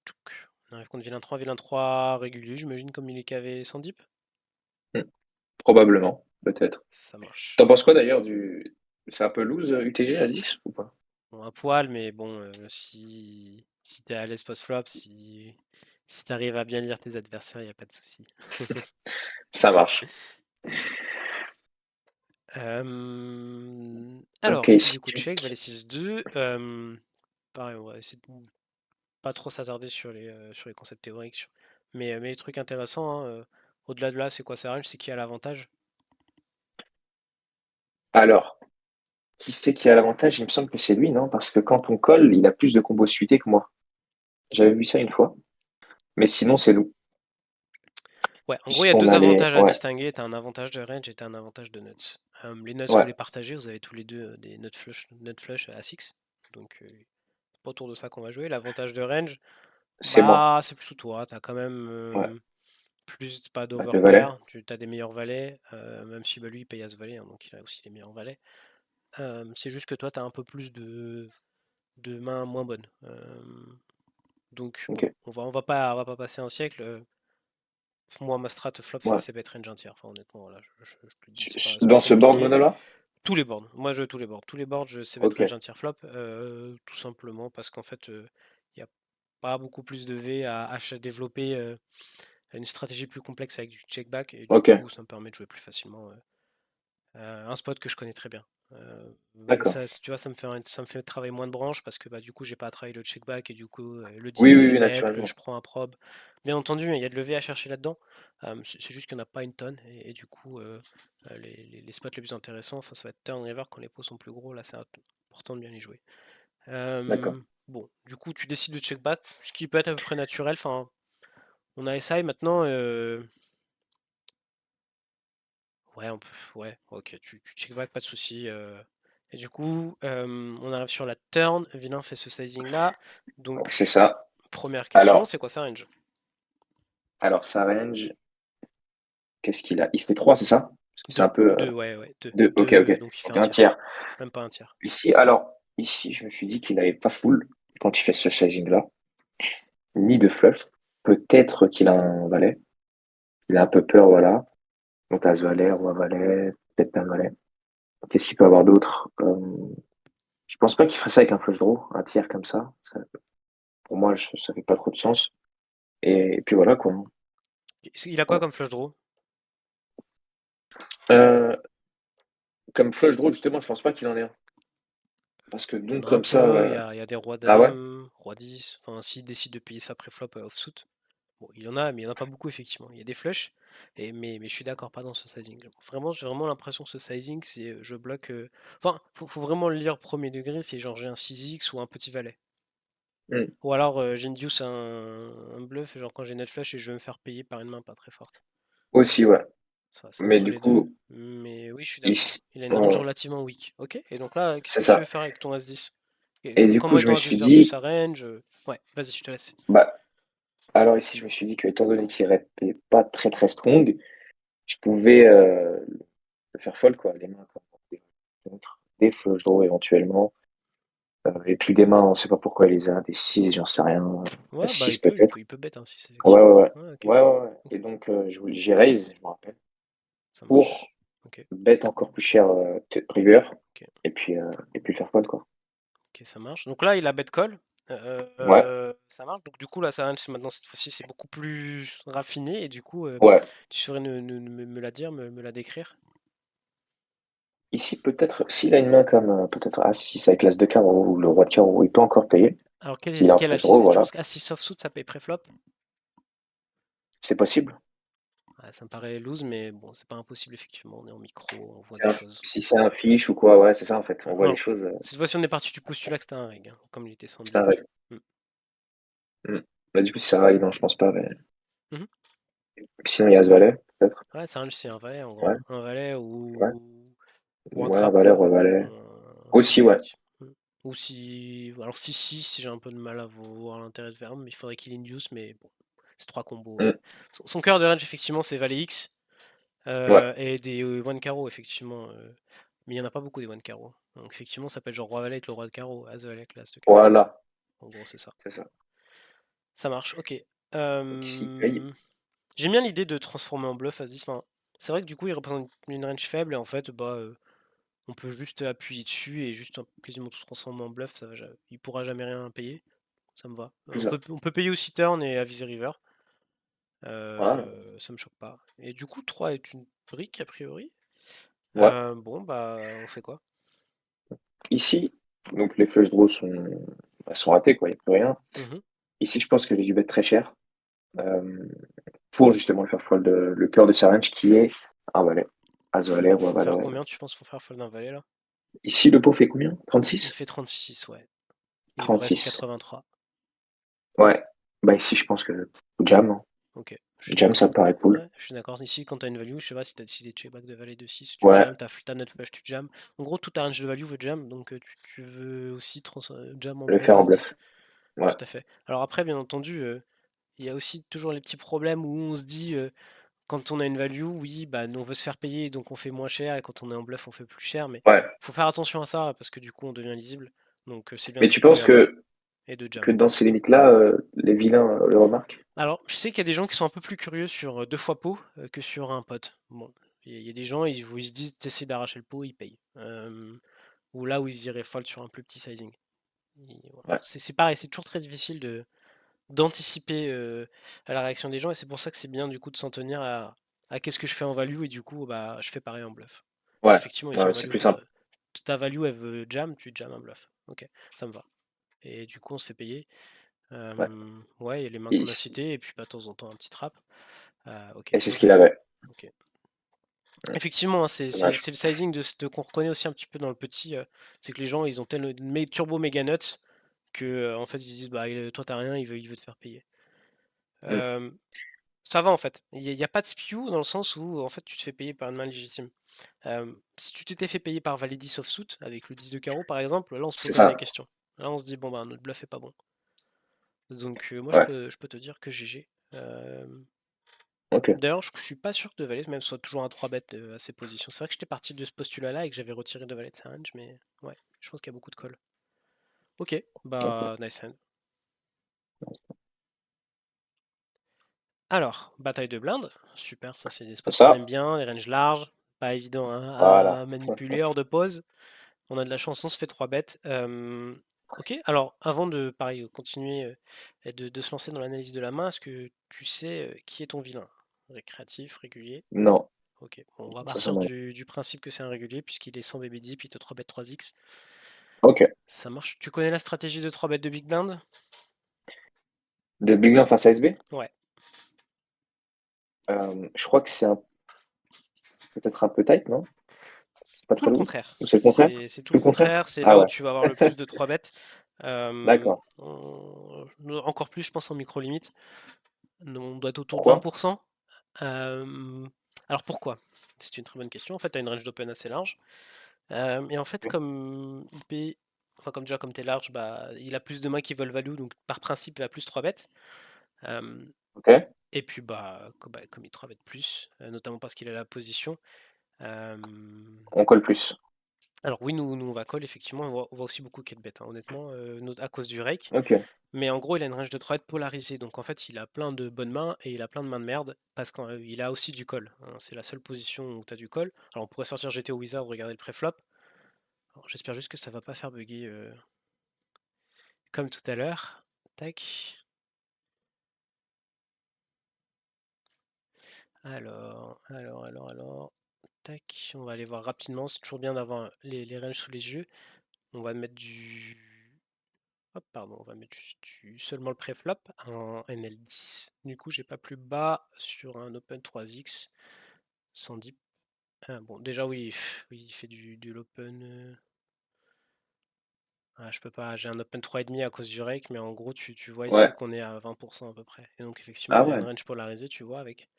Tchouk. On arrive contre vilain 3 régulier, j'imagine, comme il est KV sans deep. Mm. Probablement. Peut-être. Ça marche. T'en penses quoi d'ailleurs du. C'est un peu loose UTG à 10 ou pas? Bon, un poil, mais bon, si t'es à l'aise post-flop, si t'arrives à bien lire tes adversaires, il a pas de souci. Ça marche. Ok, Alors, ici, du coup, check, valet 6-2. Pareil, on va essayer de pas trop s'attarder sur les concepts théoriques. Mais les trucs intéressants, hein, au-delà de là, c'est quoi ça range? C'est qui a l'avantage? Alors, qui c'est qui a l'avantage? Il me semble que c'est lui, non? Parce que quand on colle, il a plus de combos suités que moi. J'avais vu ça une fois. Mais sinon, c'est nous. Ouais, en gros, il y a Puisqu'on deux a les. avantages à Ouais, distinguer. T'as un avantage de range et t'as un avantage de nuts. Les nuts, vous ouais, les partagez. Vous avez tous les deux des nut flush à 6. Donc, c'est pas autour de ça qu'on va jouer. L'avantage de range, c'est moi. bah, c'est plutôt toi. T'as quand même Ouais, plus, pas bah, le valet. d'overpair. Tu as des meilleurs valets. Même si bah, lui, il paye à ce valet, hein, donc il a aussi les meilleurs valets. C'est juste que toi, t'as un peu plus de mains moins bonnes. Donc, Ok. bon, on va pas passer un siècle. Moi, ma strat flop, Ouais. c'est bet range un tiers. Enfin, honnêtement, voilà, je te le dis, c'est pas Dans ce board compliqué. mono-là? Tous les boards. Moi, je tous les boards. Tous les boards, je sais bet Ok, range un tiers flop. Tout simplement parce qu'en fait, il n'y a pas beaucoup plus de V à développer une stratégie plus complexe avec du check back. Et du ok, coup, ça me permet de jouer plus facilement un spot que je connais très bien. d'accord. Ça, tu vois, ça me fait travailler moins de branches parce que bah, du coup, j'ai pas à travailler le check back et du coup, le Oui, dealer oui, c'est oui, bête, naturellement. je prends un probe. Bien entendu, il y a de levé à chercher là-dedans. C'est juste qu'il n'y en a pas une tonne et du coup, les spots les plus intéressants, enfin, ça va être turn river quand les pots sont plus gros. Là, c'est important de bien les jouer. D'accord. Bon, du coup, tu décides de check back, ce qui peut être à peu près naturel. Enfin, on a SI maintenant. Ouais, ouais, ok, tu check back, pas de souci. Et du coup, on arrive sur la turn. Vilain fait ce sizing là. C'est Donc, ça. première question, Alors, c'est quoi sa range? sa range, qu'est-ce qu'il a? Il fait 3, c'est ça? Parce que c'est un 2, peu 2, ouais, ouais, 2. 2. Ok, 2, ok. donc il fait Donc un un tiers. tiers. Même pas un tiers. Ici, je me suis dit qu'il n'avait pas full quand il fait ce sizing-là, ni de flush. Peut-être qu'il a un valet. Il a un peu peur, voilà. Donc as valet, roi valet, peut-être un valet. Qu'est-ce qu'il peut avoir d'autre? Je pense pas qu'il ferait ça avec un flush draw, un tiers comme ça. Pour moi, ça fait pas trop de sens. Et puis voilà, quoi. Il a quoi comme flush draw? Euh, Comme flush draw, justement, je pense pas qu'il en ait un. Parce que Il y en donc a un comme ça, peu, il y a des rois ah ouais? dames, roi 10. Enfin, s'il décide de payer ça pré-flop offsuit. Bon, il y en a, mais il n'y en a pas beaucoup, effectivement. Il y a des flushs, mais je suis d'accord, pas dans ce sizing. Vraiment, j'ai vraiment l'impression que ce sizing, c'est je bloque. Enfin, faut vraiment le lire premier degré, c'est genre j'ai un 6x ou un petit valet. Hmm. Ou alors j'ai une deuce, un bluff, genre quand j'ai net flush et je vais me faire payer par une main pas très forte. Aussi, ouais. Ça, c'est Mais entre du les deux. coup, Mais oui, je suis d'accord. ici, Il a une range oh, relativement weak. Ok, et donc là, qu'est-ce c'est que tu veux ça. faire avec ton As-10? Et Et du coup, comment est je me ton suis As-10 versus dit, sa range? Ouais, vas-y, je te laisse. bah, alors ici, je me suis dit que étant donné qu'il n'était pas très très strong, je pouvais le faire fold, quoi, les mains, quoi. des flush draws éventuellement. Et puis des mains, on sait pas pourquoi il les a, des 6 j'en sais rien, Ouais, bah 6 peut-être. il peut bet hein, si c'est Ouais, ouais, effectivement. ouais. Ouais, ok. Ouais, ouais, ouais. Et Ok, donc, j'ai raise, je me rappelle, ça pour marche. Ok, bet encore plus cher river, ok, et puis faire fold, quoi. ok, ça marche. Donc là, il a bet call. Ouais, Ça marche. Donc du coup, là, ça maintenant, cette fois-ci, c'est beaucoup plus raffiné. Et du coup, ouais. tu saurais me la dire, me la décrire? Ici, peut-être, s'il a une main comme peut-être As-6 avec l'As de carreau ou le Roi de carreau, il peut encore payer. Alors, S'il a un quel flush assis? draw, Tu voilà. penses qu'assis soft suit, ça paye préflop? C'est possible. Ouais, ça me paraît loose, mais bon, c'est pas impossible, effectivement. On est en micro, on voit des choses. Si c'est un fiche ou quoi, ouais, c'est ça en fait. On voit les Alors, choses. cette fois-ci, on est parti du postulat que c'était un reg, hein, comme il était sans C'est un deep. règle. Mm. Mm. Bah, du coup, si c'est un règle, non, je pense pas. Mais... Mhm. Sinon, il y a As-Valet, peut-être. Ouais, c'est un valet, en gros. Ouais, Un valet ouais. ou un Ouais, un trap, Valet, quoi. Roi Valet. Ouais, Aussi, ouais. effectivement. Mm. Ou si. Alors, si j'ai un peu de mal à voir l'intérêt de faire, mais il faudrait qu'il induce, mais bon, c'est trois combos. Mm. Son cœur de range, effectivement, c'est valet X Ouais, et des one carreau, effectivement. Mais il n'y en a pas beaucoup des one carreau. Donc, effectivement, ça peut être genre roi valet avec le roi de carreau, as valet avec l'as de carreau. voilà. En gros, c'est ça. C'est ça. Ça marche, ok. Donc ici, il paye. J'aime bien l'idée de transformer en bluff As-10. Enfin, c'est vrai que du coup, il représente une range faible et en fait, bah, on peut juste appuyer dessus et juste quasiment tout transformer en bluff. Il pourra jamais rien payer. Ça me va. C'est ça. On peut payer aussi turn et aviser river. Voilà. Ça me choque pas. Et du coup, 3 est une brique a priori. Ouais. Bon, bah, on fait quoi? Ici, donc les flush draws sont ratés, quoi. Il n'y a plus rien. Mhm. Ici, je pense que j'ai dû bet très cher euh, pour justement le faire fold le cœur de sa range qui est un valet. As-Valet, Roi Faut faire Valet. combien, tu penses, pour faire fold un valet là? Ici, le pot fait combien? Il 36? fait 36, ouais. Il lui reste 36. 83. Ouais. Bah ici, je pense que jam, hein. Ok, je suis Jam, ça d'accord. me paraît cool. Ouais, je suis d'accord. Ici, quand t'as une value, je sais pas si t'as décidé de check back de valet de 6, tu Ouais, jam, t'as notre flush, tu jam. En gros, toute ta range de value veut jam, donc tu veux aussi jam en le bluff faire en As-10. bluff. Ouais, Tout à fait. Alors après, bien entendu, il y a aussi toujours les petits problèmes où on se dit, quand on a une value, oui, bah, nous, on veut se faire payer, donc on fait moins cher, et quand on est en bluff, on fait plus cher, mais ouais. faut faire attention à ça, parce que du coup, on devient lisible. Donc c'est bien Mais de tu penses call et de que jam. dans ces limites-là, les vilains le remarquent? Alors, je sais qu'il y a des gens qui sont un peu plus curieux sur deux fois pot que sur un pot. Bon, il y a des gens, où ils se disent, t'essaies d'arracher le pot, ils payent. Ou là où ils iraient fold sur un plus petit sizing. Voilà. Ouais, C'est pareil, c'est toujours très difficile d'anticiper à la réaction des gens, et c'est pour ça que c'est bien du coup de s'en tenir à qu'est-ce que je fais en value, et du coup, bah, je fais pareil en bluff. ouais, Effectivement, ici en ouais, c'est value, plus simple. ta value, elle veut jam, tu jam un bluff. Ok, ça me va. Et du coup, on se fait payer. Ouais. Ouais, il y a les mains Et, qu'on a citées, et puis pas de temps en temps un petit trap. Ok, et c'est moi ce je. qu'il avait. Ok. Ouais, Effectivement, hein, c'est dommage. c'est le sizing qu'on reconnaît aussi un petit peu dans le petit. C'est que les gens, ils ont tel turbo méga nuts que en fait ils se disent bah toi t'as rien, il veut te faire payer. Mm. Euh, Ça va en fait. Il y a pas de spew dans le sens où en fait tu te fais payer par une main légitime. Si tu t'étais fait payer par valet 10 offsuit avec le 10 de carreau par exemple, là on se C'est pose bien des ça. questions. Là on se dit bon bah notre bluff est pas bon. Donc moi Ouais, je peux te dire que GG. ok. D'ailleurs je suis pas sûr que de valet même soit toujours un 3 bet à ces positions. C'est vrai que j'étais parti de ce postulat là et que j'avais retiré de valet de sa range, mais ouais, je pense qu'il y a beaucoup de calls. Ok, Ok. bah nice hand. Alors, bataille de blindes, super, ça c'est des spots qu'on Ça, aime bien, les ranges larges, pas évident hein, voilà. à manipuler hors de pause. On a de la chance, on se fait 3 bêtes. Ok, alors avant de pareil, continuer et de se lancer dans l'analyse de la main, est-ce que tu sais qui est ton vilain? Récréatif, régulier? Non, Ok, bon, on va partir sincèrement. du principe que c'est un régulier puisqu'il est sans BB Deep, il te 3 bêtes 3x. Ok. Ça marche. Tu connais la stratégie de 3 bêtes de Big Blind? De Big Bang face à SB, Ouais. je crois que c'est peut-être un peu tight, non? C'est pas Tout très le lourd? contraire. Ou c'est le contraire? C'est tout Tout le le contraire? contraire. C'est Ah là où ouais, tu vas avoir le plus de 3 bêtes. d'accord. Encore plus, je pense, en micro-limite. On doit être autour de Pourquoi? 20%. Euh, alors pourquoi? C'est une très bonne question. En fait, tu as une range d'open assez large. Et en fait, Ok. comme IP, enfin comme déjà comme t'es large, bah, il a plus de mains qui veulent value, donc par principe, il a plus 3 bêtes. Euh, Ok. et puis comme il 3 bêtes plus, notamment parce qu'il a la position, euh, On colle plus. Alors oui, nous on va call, effectivement, on va aussi beaucoup 4 bet, hein, honnêtement, à cause du rake. Ok, Mais en gros, il a une range de 3 bet polarisée, donc en fait, il a plein de bonnes mains et il a plein de mains de merde, parce qu'il a aussi du call, hein. C'est la seule position où tu as du call. Alors on pourrait sortir GTO Wizard, regarder le préflop. Alors j'espère juste que ça va pas faire bugger comme tout à l'heure. Tac. Alors. Tac, on va aller voir rapidement. C'est toujours bien d'avoir les ranges sous les yeux. On va mettre du. Hop, pardon, on va mettre juste seulement le préflop, un NL10. Du coup, j'ai pas plus bas sur un Open 3X. 110. Ah, bon, déjà, oui, oui, il fait de l'Open. Ah, je peux pas, j'ai un Open 3,5 à cause du rake, mais en gros, tu vois ici ouais. qu'on est à 20% à peu près. Et donc, effectivement, Ah il a une ouais, range polarisée, tu vois, avec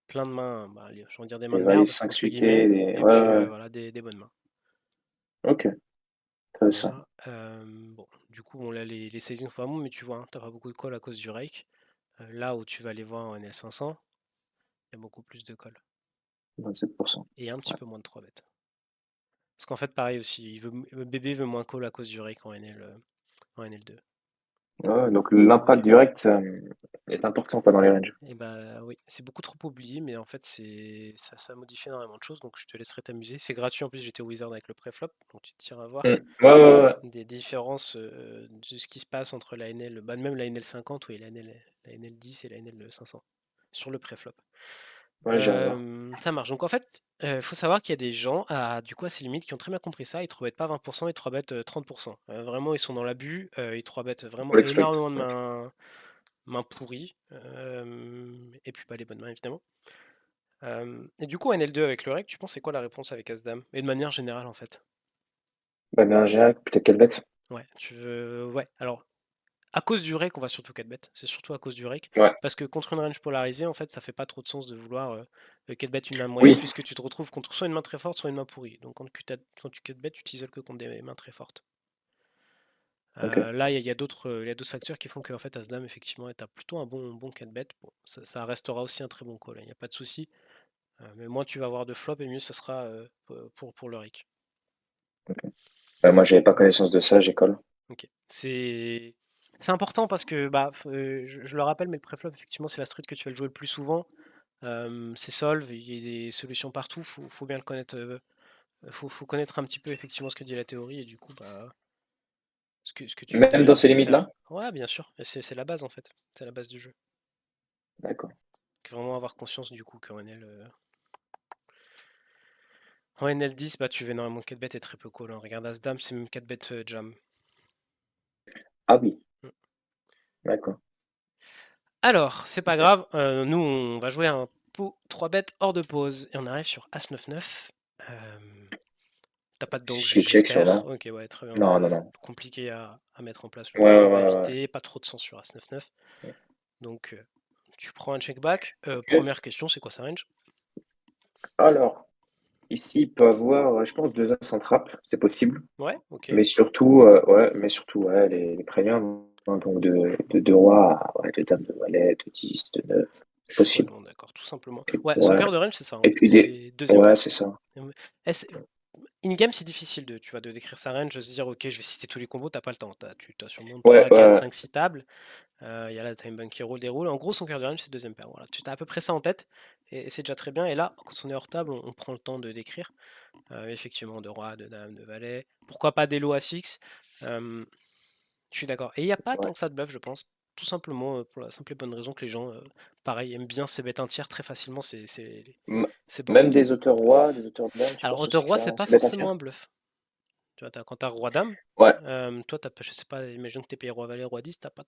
plein de mains, bah, je vais dire des mains des de valises merde, 5 entre suités, guillemets, des... et Ouais, puis ouais, ouais. voilà, des bonnes mains. Ok, intéressant. Voilà. Bon, du coup, on a les sizings sont pas bons, mais tu vois, hein, t'as pas beaucoup de call à cause du rake. Là où tu vas aller voir en NL500, il y a beaucoup plus de call. 27%. Et un petit Ouais. peu moins de 3 bêtes. Parce qu'en fait, pareil aussi, le bébé veut moins call à cause du rake en NL2. Ouais, donc Ok. l'impact direct est important pendant les ranges. Et bah oui, c'est beaucoup trop oublié, mais en fait, ça modifie énormément de choses, donc je te laisserai t'amuser. C'est gratuit en plus, j'étais au Wizard avec le préflop, donc tu t'iras voir Ouais, ouais, ouais. des différences de ce qui se passe entre la NL, bah, même la NL50, oui, la NL10 et la NL500 sur le préflop. Ouais, j'irai voir. Ça marche. Donc en fait, faut savoir qu'il y a des gens du coup à ces limites qui ont très bien compris ça. Ils 3 pas 20%, ils 3 bet 30%. Vraiment, ils sont dans l'abus. Ils 3 bet vraiment Pour l'exploit. énormément de Ok. mains pourries. Et puis pas les bonnes mains évidemment. Et du coup, NL2 avec le rec, tu penses c'est quoi la réponse avec As-Dame? Et de manière générale en fait. Bah, mais un général, peut-être quelle bête? Ouais, tu veux. Ouais, alors à cause du rake, on va surtout 4 bet. C'est surtout à cause du rake. Ouais. Parce que contre une range polarisée, en fait, ça fait pas trop de sens de vouloir 4 bet une main moyenne, Oui. puisque tu te retrouves contre soit une main très forte, soit une main pourrie. Donc quand tu 4 bet, tu t'isoles que contre des mains très fortes. Ok. Là, il y a d'autres facteurs qui font que en fait, As-Dame, effectivement, est plutôt un bon 4 bet. Bon, ça restera aussi un très bon call, il n'y a pas de souci. Mais moins tu vas avoir de flop, et mieux ce sera pour le rake. Ok. Bah, moi, j'avais pas connaissance de ça, j'école. Ok. C'est important parce que, bah, je le rappelle, mais le préflop, effectivement, c'est la street que tu vas le jouer le plus souvent. C'est solve, il y a des solutions partout, faut bien le connaître, faut connaître un petit peu effectivement ce que dit la théorie et du coup, bah, ce que tu Même devrais dans ces aussi limites-là? faire. Ouais, bien sûr, et c'est la base en fait, c'est la base du jeu. D'accord. Donc, vraiment avoir conscience du coup en NL10, bah, tu veux énormément 4 bêtes et très peu call, hein. Regarde As-Dame, c'est même 4 bêtes jam. Ah oui, Mm. d'accord. Alors, c'est pas Ok. grave, nous on va jouer un pot 3 bêtes hors de pause et on arrive sur As 9-9. T'as pas de donk, Si check j'espère. sûrement. Ok, ouais, très bien. Non, non, non. Compliqué à mettre en place le Ouais, donk. ouais, On va ouais, ouais. éviter, pas trop de censure à 9-9. Donc, tu prends un check-back. Ok. Première question, c'est quoi sa range? Alors, ici, il peut avoir, je pense, deux as en trappe, c'est possible. Ouais, ok. Mais surtout, ouais, les premiums, hein, donc de roi à ouais, de dame de valet, de 10, de 9, c'est possible. Totalement d'accord, tout simplement. Et, Ouais, son ouais. cœur de range, c'est ça, en Et fait. puis C'est deuxième ouais, paire. c'est ça. In-game, c'est difficile de décrire sa range, de se dire, ok, je vais citer tous les combos, t'as pas le temps. Tu as sûrement Ouais, 3, ouais, 4, ouais. 5, 6 tables. Il y a la time bank qui roule, déroule. En gros, son cœur de range, c'est deuxième paire. Voilà. Tu as à peu près ça en tête, et c'est déjà très bien. Et là, quand on est hors table, on prend le temps de décrire. Effectivement, de roi, de dame, de valet. Pourquoi pas des lots à 6. Je suis d'accord. Et il n'y a pas tant Ouais. que ça de bluff, je pense. Tout simplement pour la simple et bonne raison que les gens, pareil, aiment bien ces bêtes un tiers très facilement. M- C'est Même board. des auteurs rois, des auteurs dames, tu Alors, penses hauteur aussi que roi, ça, c'est pas c'est bête un forcément tiers? un bluff. Tu vois, quand t'as roi-dame, Ouais, toi, je sais pas, imagine que t'es payé roi-valet, roi-10, t'as pas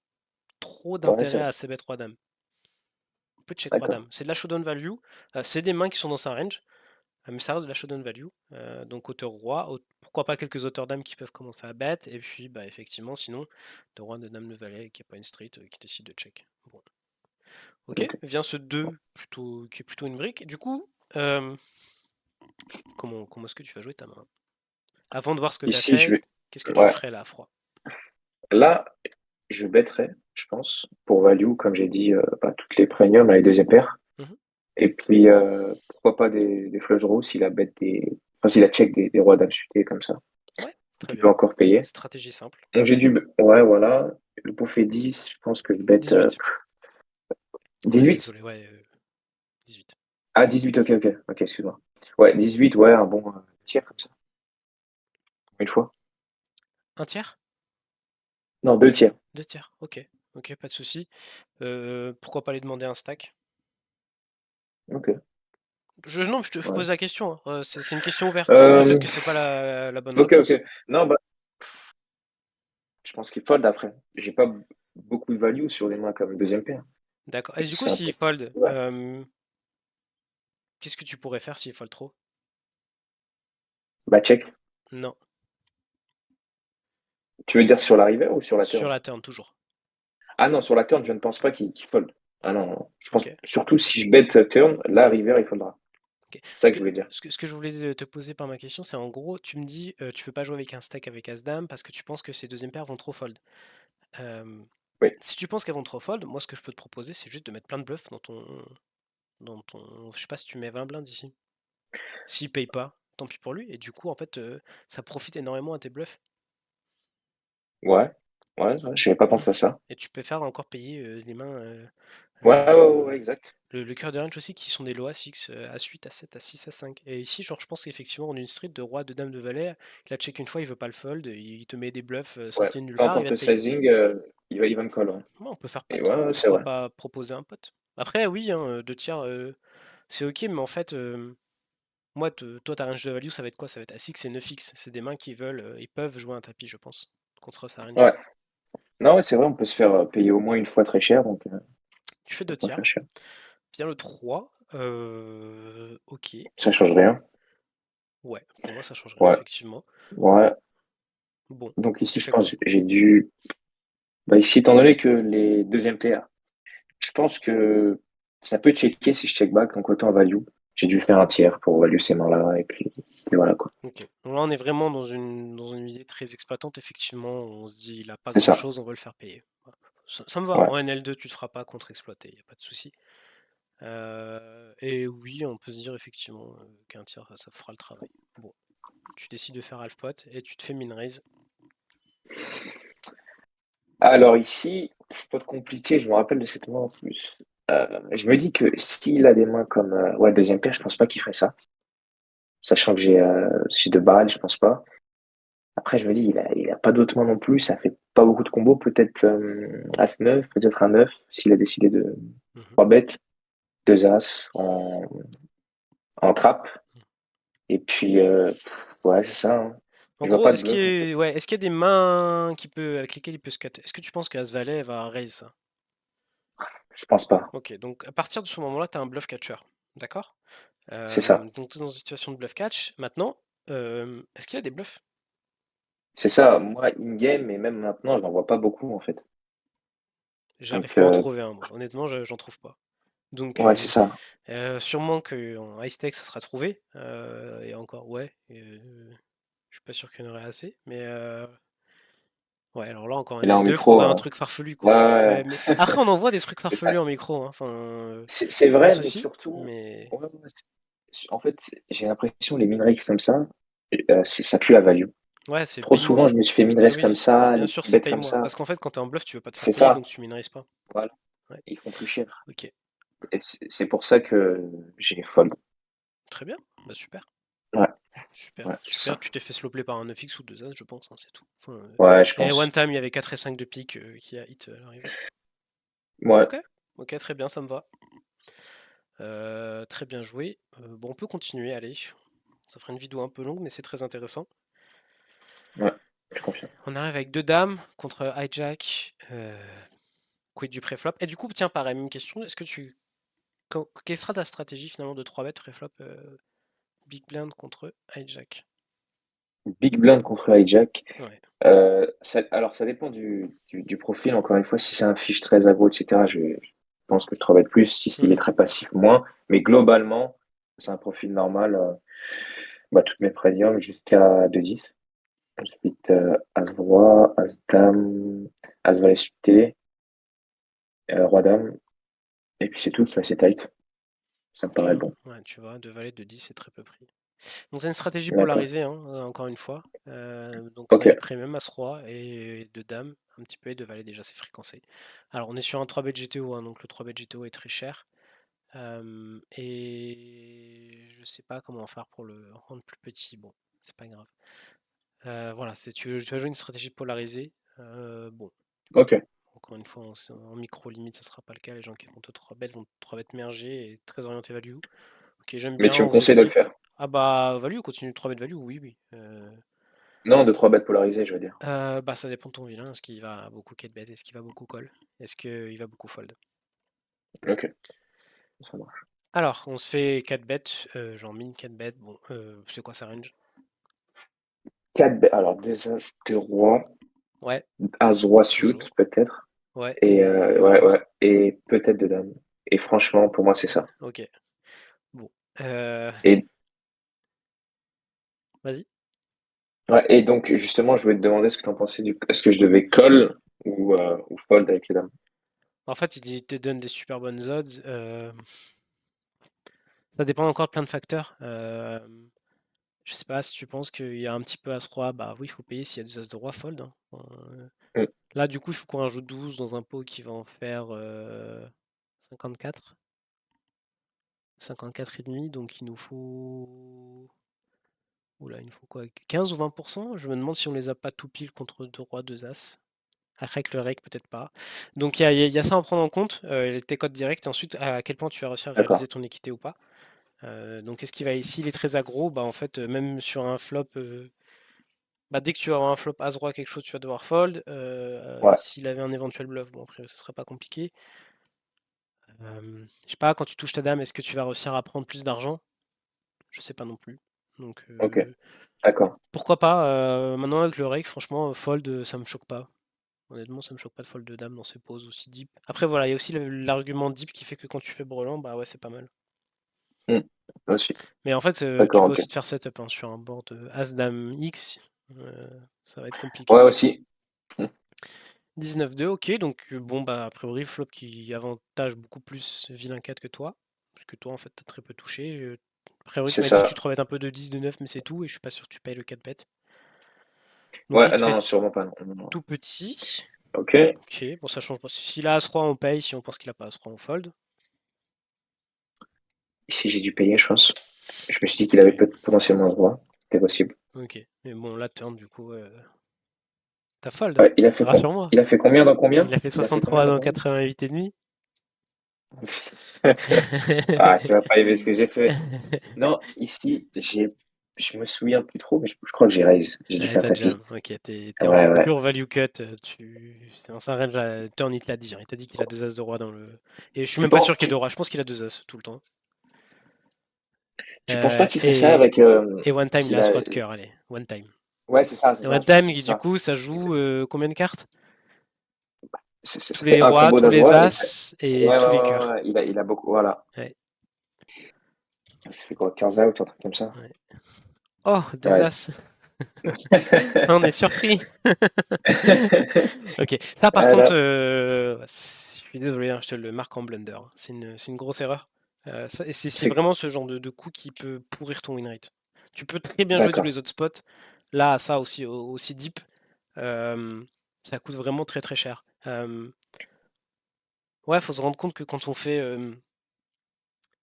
trop ouais, c'est d'intérêt vrai. à ces bêtes roi-dame. On peut check D'accord. roi-dame. C'est de la showdown value. C'est des mains qui sont dans sa range. Mais ça reste de la showdown value. Donc auteur roi, pourquoi pas quelques auteurs dames qui peuvent commencer à bet, et puis bah effectivement sinon de roi, de dame, de valet qui n'a pas une street qui décide de check. Bon. Ok, Ok. vient ce 2 qui est plutôt une brique. Du coup, euh, comment est-ce que tu vas jouer ta main? Avant de voir ce que tu as Ici, je fait, vais. qu'est-ce que tu Ouais. ferais là à froid? Là, je bêterai, je pense, pour value, comme j'ai dit, bah, toutes les premiums à les deuxième paires. Mhm. Et puis, pourquoi pas des flush draws s'il a bête des Facile à check des rois dames suités comme ça. Ouais, très Tu peux bien. encore payer. Stratégie simple. Donc j'ai dû. Ouais, voilà. Le pot fait 10. Je pense que je bête 18. 18. Désolé, ouais, 18. Ah, 18, ok, ok. Ok, excuse-moi. Ouais, 18, ouais, un bon tir comme ça. Une fois. Un tiers? Non, deux tiers. Deux tiers, ok. Ok, pas de souci. Pourquoi pas aller demander un stack? Ok. Non, je Ouais. pose la question, hein. C'est une question ouverte. Peut-être Euh, que c'est pas la bonne ok, ok. réponse. Non, bah, je pense qu'il fold après. J'ai pas beaucoup de value sur les mains comme deuxième paire. D'accord. Et du coup, C'est un s'il peu. fold, Ouais. qu'est-ce que tu pourrais faire s'il fold trop? Bah, check. Non. Tu veux dire sur la river ou sur la Sur turn? la turn, toujours. Ah non, sur la turn, je ne pense pas qu'il fold. Ah non, non. Je Ok. pense surtout si je bet turn, la river, il foldra. Ok. C'est ça que je voulais dire. Ce que je voulais te poser par ma question, c'est en gros, tu me dis, tu veux pas jouer avec un stack avec As-Dame parce que tu penses que ces deuxièmes paires vont trop fold. Euh, Oui. Si tu penses qu'elles vont trop fold, moi ce que je peux te proposer, c'est juste de mettre plein de bluffs je sais pas si tu mets 20 blindes ici. S'il paye pas, tant pis pour lui. Et du coup, en fait, ça profite énormément à tes bluffs. Ouais. Ouais, j'avais pas Hmm. pensé à ça. Et tu peux faire encore payer les mains. Ouais, exact. Le cœur de range aussi qui sont des lois As-X, As-8, As-7, As-6, As-5. Et ici, genre, je pense qu'effectivement, on a une street de roi, de dame, de valet. Il a check une fois, il veut pas le fold, il te met des bluffs Ouais. sortis de nulle Tant part, il qu'on va te peut payer. sizing, il va me call. Ouais. Ouais, on peut faire Et pote. ouais, c'est Pourquoi vrai. pas proposer un pote? Après, oui, hein, deux tiers, c'est ok, mais en fait, moi, toi, ta range de value, ça va être quoi? Ça va être As-X et 9X. C'est des mains qui veulent, ils peuvent jouer un tapis, je pense, contre sa range. Ouais. Non, ouais, c'est vrai, on peut se faire payer au moins une fois très cher, donc Tu fais on deux peut tiers. faire cher. Vient le 3. Ok. Ça change rien. Ouais, pour moi, ça change rien, Ouais. effectivement. Ouais. Bon, Donc ici, tu je fais pense quoi? que j'ai dû. Bah ici, étant donné que les deuxièmes paires, je pense que ça peut checker si je check back, donc autant value. J'ai dû faire un tiers pour value ces mains-là, et voilà quoi. Ok. Donc là, on est vraiment dans une idée très exploitante. Effectivement, on se dit, il a pas C'est ça. grand-chose, on veut le faire payer. Voilà. Ça me va. Ouais. En NL2, tu te feras pas contre-exploiter, il n'y a pas de souci. Et oui, on peut se dire effectivement qu'un tir, ça fera le travail. Bon, tu décides de faire half pot et tu te fais min raise. Alors ici, c'est pas compliqué, je me rappelle de cette main en plus. Je me dis que s'il a des mains comme ouais, deuxième paire, je pense pas qu'il ferait ça. Sachant que j'ai deux barrels, je pense pas. Après, je me dis, il a pas d'autres mains non plus, ça fait pas beaucoup de combos. Peut-être As-9, peut-être un 9, s'il a décidé de Mhm. 3 bêtes, 2 As en trappe. Et puis, ouais, c'est ça, hein. En Je vois gros, pas de bluff, en fait. est-ce qu'il y a des mains avec lesquelles il peut se cut? Est-ce que tu penses qu'As Valet va raise ça? Je pense pas. Ok, donc à partir de ce moment-là, tu as un bluff catcher. D'accord? C'est ça. Donc tu es dans une situation de bluff catch. Maintenant, est-ce qu'il y a des bluffs? C'est ça. Moi, in-game, et même maintenant, je n'en vois pas beaucoup, en fait. J'arrive Donc, pas à en trouver un, moi. Honnêtement, j'en trouve pas. Donc, ouais, c'est ça. sûrement qu'en high stake, ça sera trouvé. Et encore, ouais. Je suis pas sûr qu'il y en aurait assez. Mais ouais, alors là, encore en Et là, en L2, micro, faudrait un truc farfelu, ouais, quoi. ouais, Mais après, on en voit des trucs c'est ça. farfelus en micro, hein. Enfin, C'est pas de vrai, mais souci. surtout, Mais ouais, ouais, en fait, j'ai l'impression, les min-raise comme ça, ça pue la value. ouais, c'est Trop souvent, paye-moi. je me suis fait Eh min-raise comme oui, bah ça, bien les sûr, petits c'est bêtes comme paye-moi. ça. Parce qu'en fait, quand t'es en bluff, tu veux pas te faire C'est payer, ça. donc tu minorises pas. Voilà. Ouais, Ils font plus cher. ok. Et c'est pour ça que j'ai fold. Très bien. Bah super. Ouais, Super, ouais, c'est super. ça. Tu t'es fait slow play par un 9x ou deux As, je pense, hein, c'est tout. Enfin, Ouais, je et one pense. time, il y avait 4 et 5 de pique qui a hit à l'arrivée. Ouais, Ok, ok, très bien, ça me va. Très bien joué. Bon, on peut continuer, allez. Ça fera une vidéo un peu longue, mais c'est très intéressant. ouais, je confirme. On arrive avec deux dames contre hijack, quid du préflop. Et du coup, tiens, pareil, même question. Quelle sera ta stratégie finalement de 3 bêtes préflop big blind contre hijack? Big blind contre hijack. Ouais. Alors, ça dépend du profil. Encore une fois, si c'est un fiche très aggro, etc., je pense que je travaille plus. Si il est Mhm. très passif, moins. Mais globalement, c'est un profil normal. Bah, toutes mes premiums jusqu'à 2-10. Ensuite, As-Roi, As-Dame, As-Valet suité, Roi-Dame. Et puis c'est tout, c'est assez tight. Ça me Ok. paraît bon. Ouais, tu vois, deux valets de 10 c'est très peu pris. Donc c'est une stratégie D'accord. polarisée, hein, encore une fois. Donc on a Ok. les premium As-Roi et de Dame, un petit peu, et de Valet déjà c'est fréquencé. Alors on est sur un 3-bet GTO, hein, donc le 3-bet GTO est très cher. Et je sais pas comment faire pour le rendre plus petit, bon, c'est pas grave. Voilà, tu vas jouer une stratégie polarisée. Bon, Ok. encore une fois, en micro limite, ça sera pas le cas. Les gens qui vont te 3-bet vont 3-bet merger et très orienté value. Ok, j'aime Mais bien tu me en conseilles de le Z-type. faire? Ah bah, value, continue de 3-bet value, oui, oui. Non, de 3 bêtes polarisées, je veux dire. Bah, ça dépend de ton vilain. Est-ce qu'il va beaucoup 4-bet? Est-ce qu'il va beaucoup call? Est-ce qu'il va beaucoup fold? Ok, ça marche. Alors, on se fait 4 bêtes, genre min 4 bêtes. Bon, c'est quoi sa range? 4 bêtes. Alors, des As de roi, Ouais, As roi suit, toujours. peut-être. Ouais, Et et ouais, ouais. encore? Et peut-être de dame. Et franchement, pour moi, c'est ça. Ok, bon. Euh, Et, Vas-y. ouais, et donc, justement, je voulais te demander ce que tu en pensais est-ce que je devais call ou fold avec les dames? En fait, il te donne des super bonnes odds. Ça dépend encore de plein de facteurs. Je sais pas si tu penses qu'il y a un petit peu As-Roi, bah oui, il faut payer s'il y a des As de Roi fold, hein. Mm. Là, du coup, il faut qu'on rajoute 12 dans un pot qui va en faire 54. 54 et demi, donc il nous faut. Oula, il nous faut quoi? 15 ou 20%? Je me demande si on les a pas tout pile contre deux rois, deux as. Après que le rec, peut-être pas. Donc il y a ça à en prendre en compte, tes codes directs, et ensuite à quel point tu vas réussir à D'accord. réaliser ton équité ou pas. Donc est-ce qu'il va s'il est très aggro, bah en fait même sur un flop, bah, dès que tu vas avoir un flop as-roi quelque chose, tu vas devoir fold. Ouais. S'il avait un éventuel bluff, bon après ce serait pas compliqué. Je sais pas, quand tu touches ta dame, est-ce que tu vas réussir à prendre plus d'argent? Je sais pas non plus. Donc Ok. D'accord. pourquoi pas, maintenant avec le rake, franchement, fold, ça me choque pas. Honnêtement, ça me choque pas de fold de dame dans ses poses aussi deep. Après voilà, il y a aussi l'argument deep qui fait que quand tu fais brelan, bah ouais, c'est pas mal. Mm. Aussi. Mais en fait, tu D'accord, peux ok. aussi te faire setup, hein, sur un board As-Dame X. Ça va être Ouais, compliqué. aussi. Mm. 19-2, ok. Donc, bon, bah, a priori, flop qui avantage beaucoup plus vilain 4 que toi. Parce que toi, en fait, t'as très peu touché. A priori, tu C'est m'as dit que tu ça. te remettes un peu de 10, de 9, mais c'est tout. Et je suis pas sûr que tu payes le 4 bet. Donc, il Ouais, te non, fait non, sûrement pas. Non, non, non. tout petit. Ok. Ok, bon, ça change pas. S'il a As-Roi, on paye. Si on pense qu'il a pas As-Roi, on fold. Ici, j'ai dû payer, je pense. Je me suis dit qu'il Ok, avait potentiellement le droit. C'était possible. ok. Mais bon, là, turn, du coup, t'as fold. Ouais, Rassure-moi. il a fait combien dans combien? Il a fait Il a fait combien 63 dans dans combien? 88,5. Ah, tu vas pas aimer ce que j'ai fait. Non, ici, je me souviens plus trop, mais je crois que j'ai raise. J'ai dû Ouais, faire t'as tapis. jam. Ok, t'es en Ouais, ouais. pure value cut. C'est un range. Turn, il te l'a dit, hein. Il t'a dit qu'il a deux as de roi dans le. Et je suis Tu même pas penses, sûr qu'il y ait de roi. Je pense qu'il a deux as tout le temps. tu penses pas qu'il ferait ça Et, avec one time, il s'il a as a. roi de cœur. Allez, one time. Ouais, c'est ça, c'est Et ça. one Je me time, dis c'est du ça. coup, ça joue combien de cartes? Tous Ça fait les un rois, combo tous les d'As-Roi et as et ouais, ouais, tous les ouais, cœurs. ouais. Il a beaucoup. Voilà. Ouais, Ça fait quoi? 15 out, un truc comme ça? ouais. Oh, deux Ouais. as. On est surpris. Ok, ça par contre, Alors, je suis désolé, hein, je te le marque en blunder, hein. C'est une grosse erreur. Et c'est c'est vraiment ce genre de coup qui peut pourrir ton win rate. Tu peux très bien jouer tous d'accord. les autres spots. Là, ça aussi, aussi deep, euh, ça coûte vraiment très très cher. Ouais, faut se rendre compte que quand on fait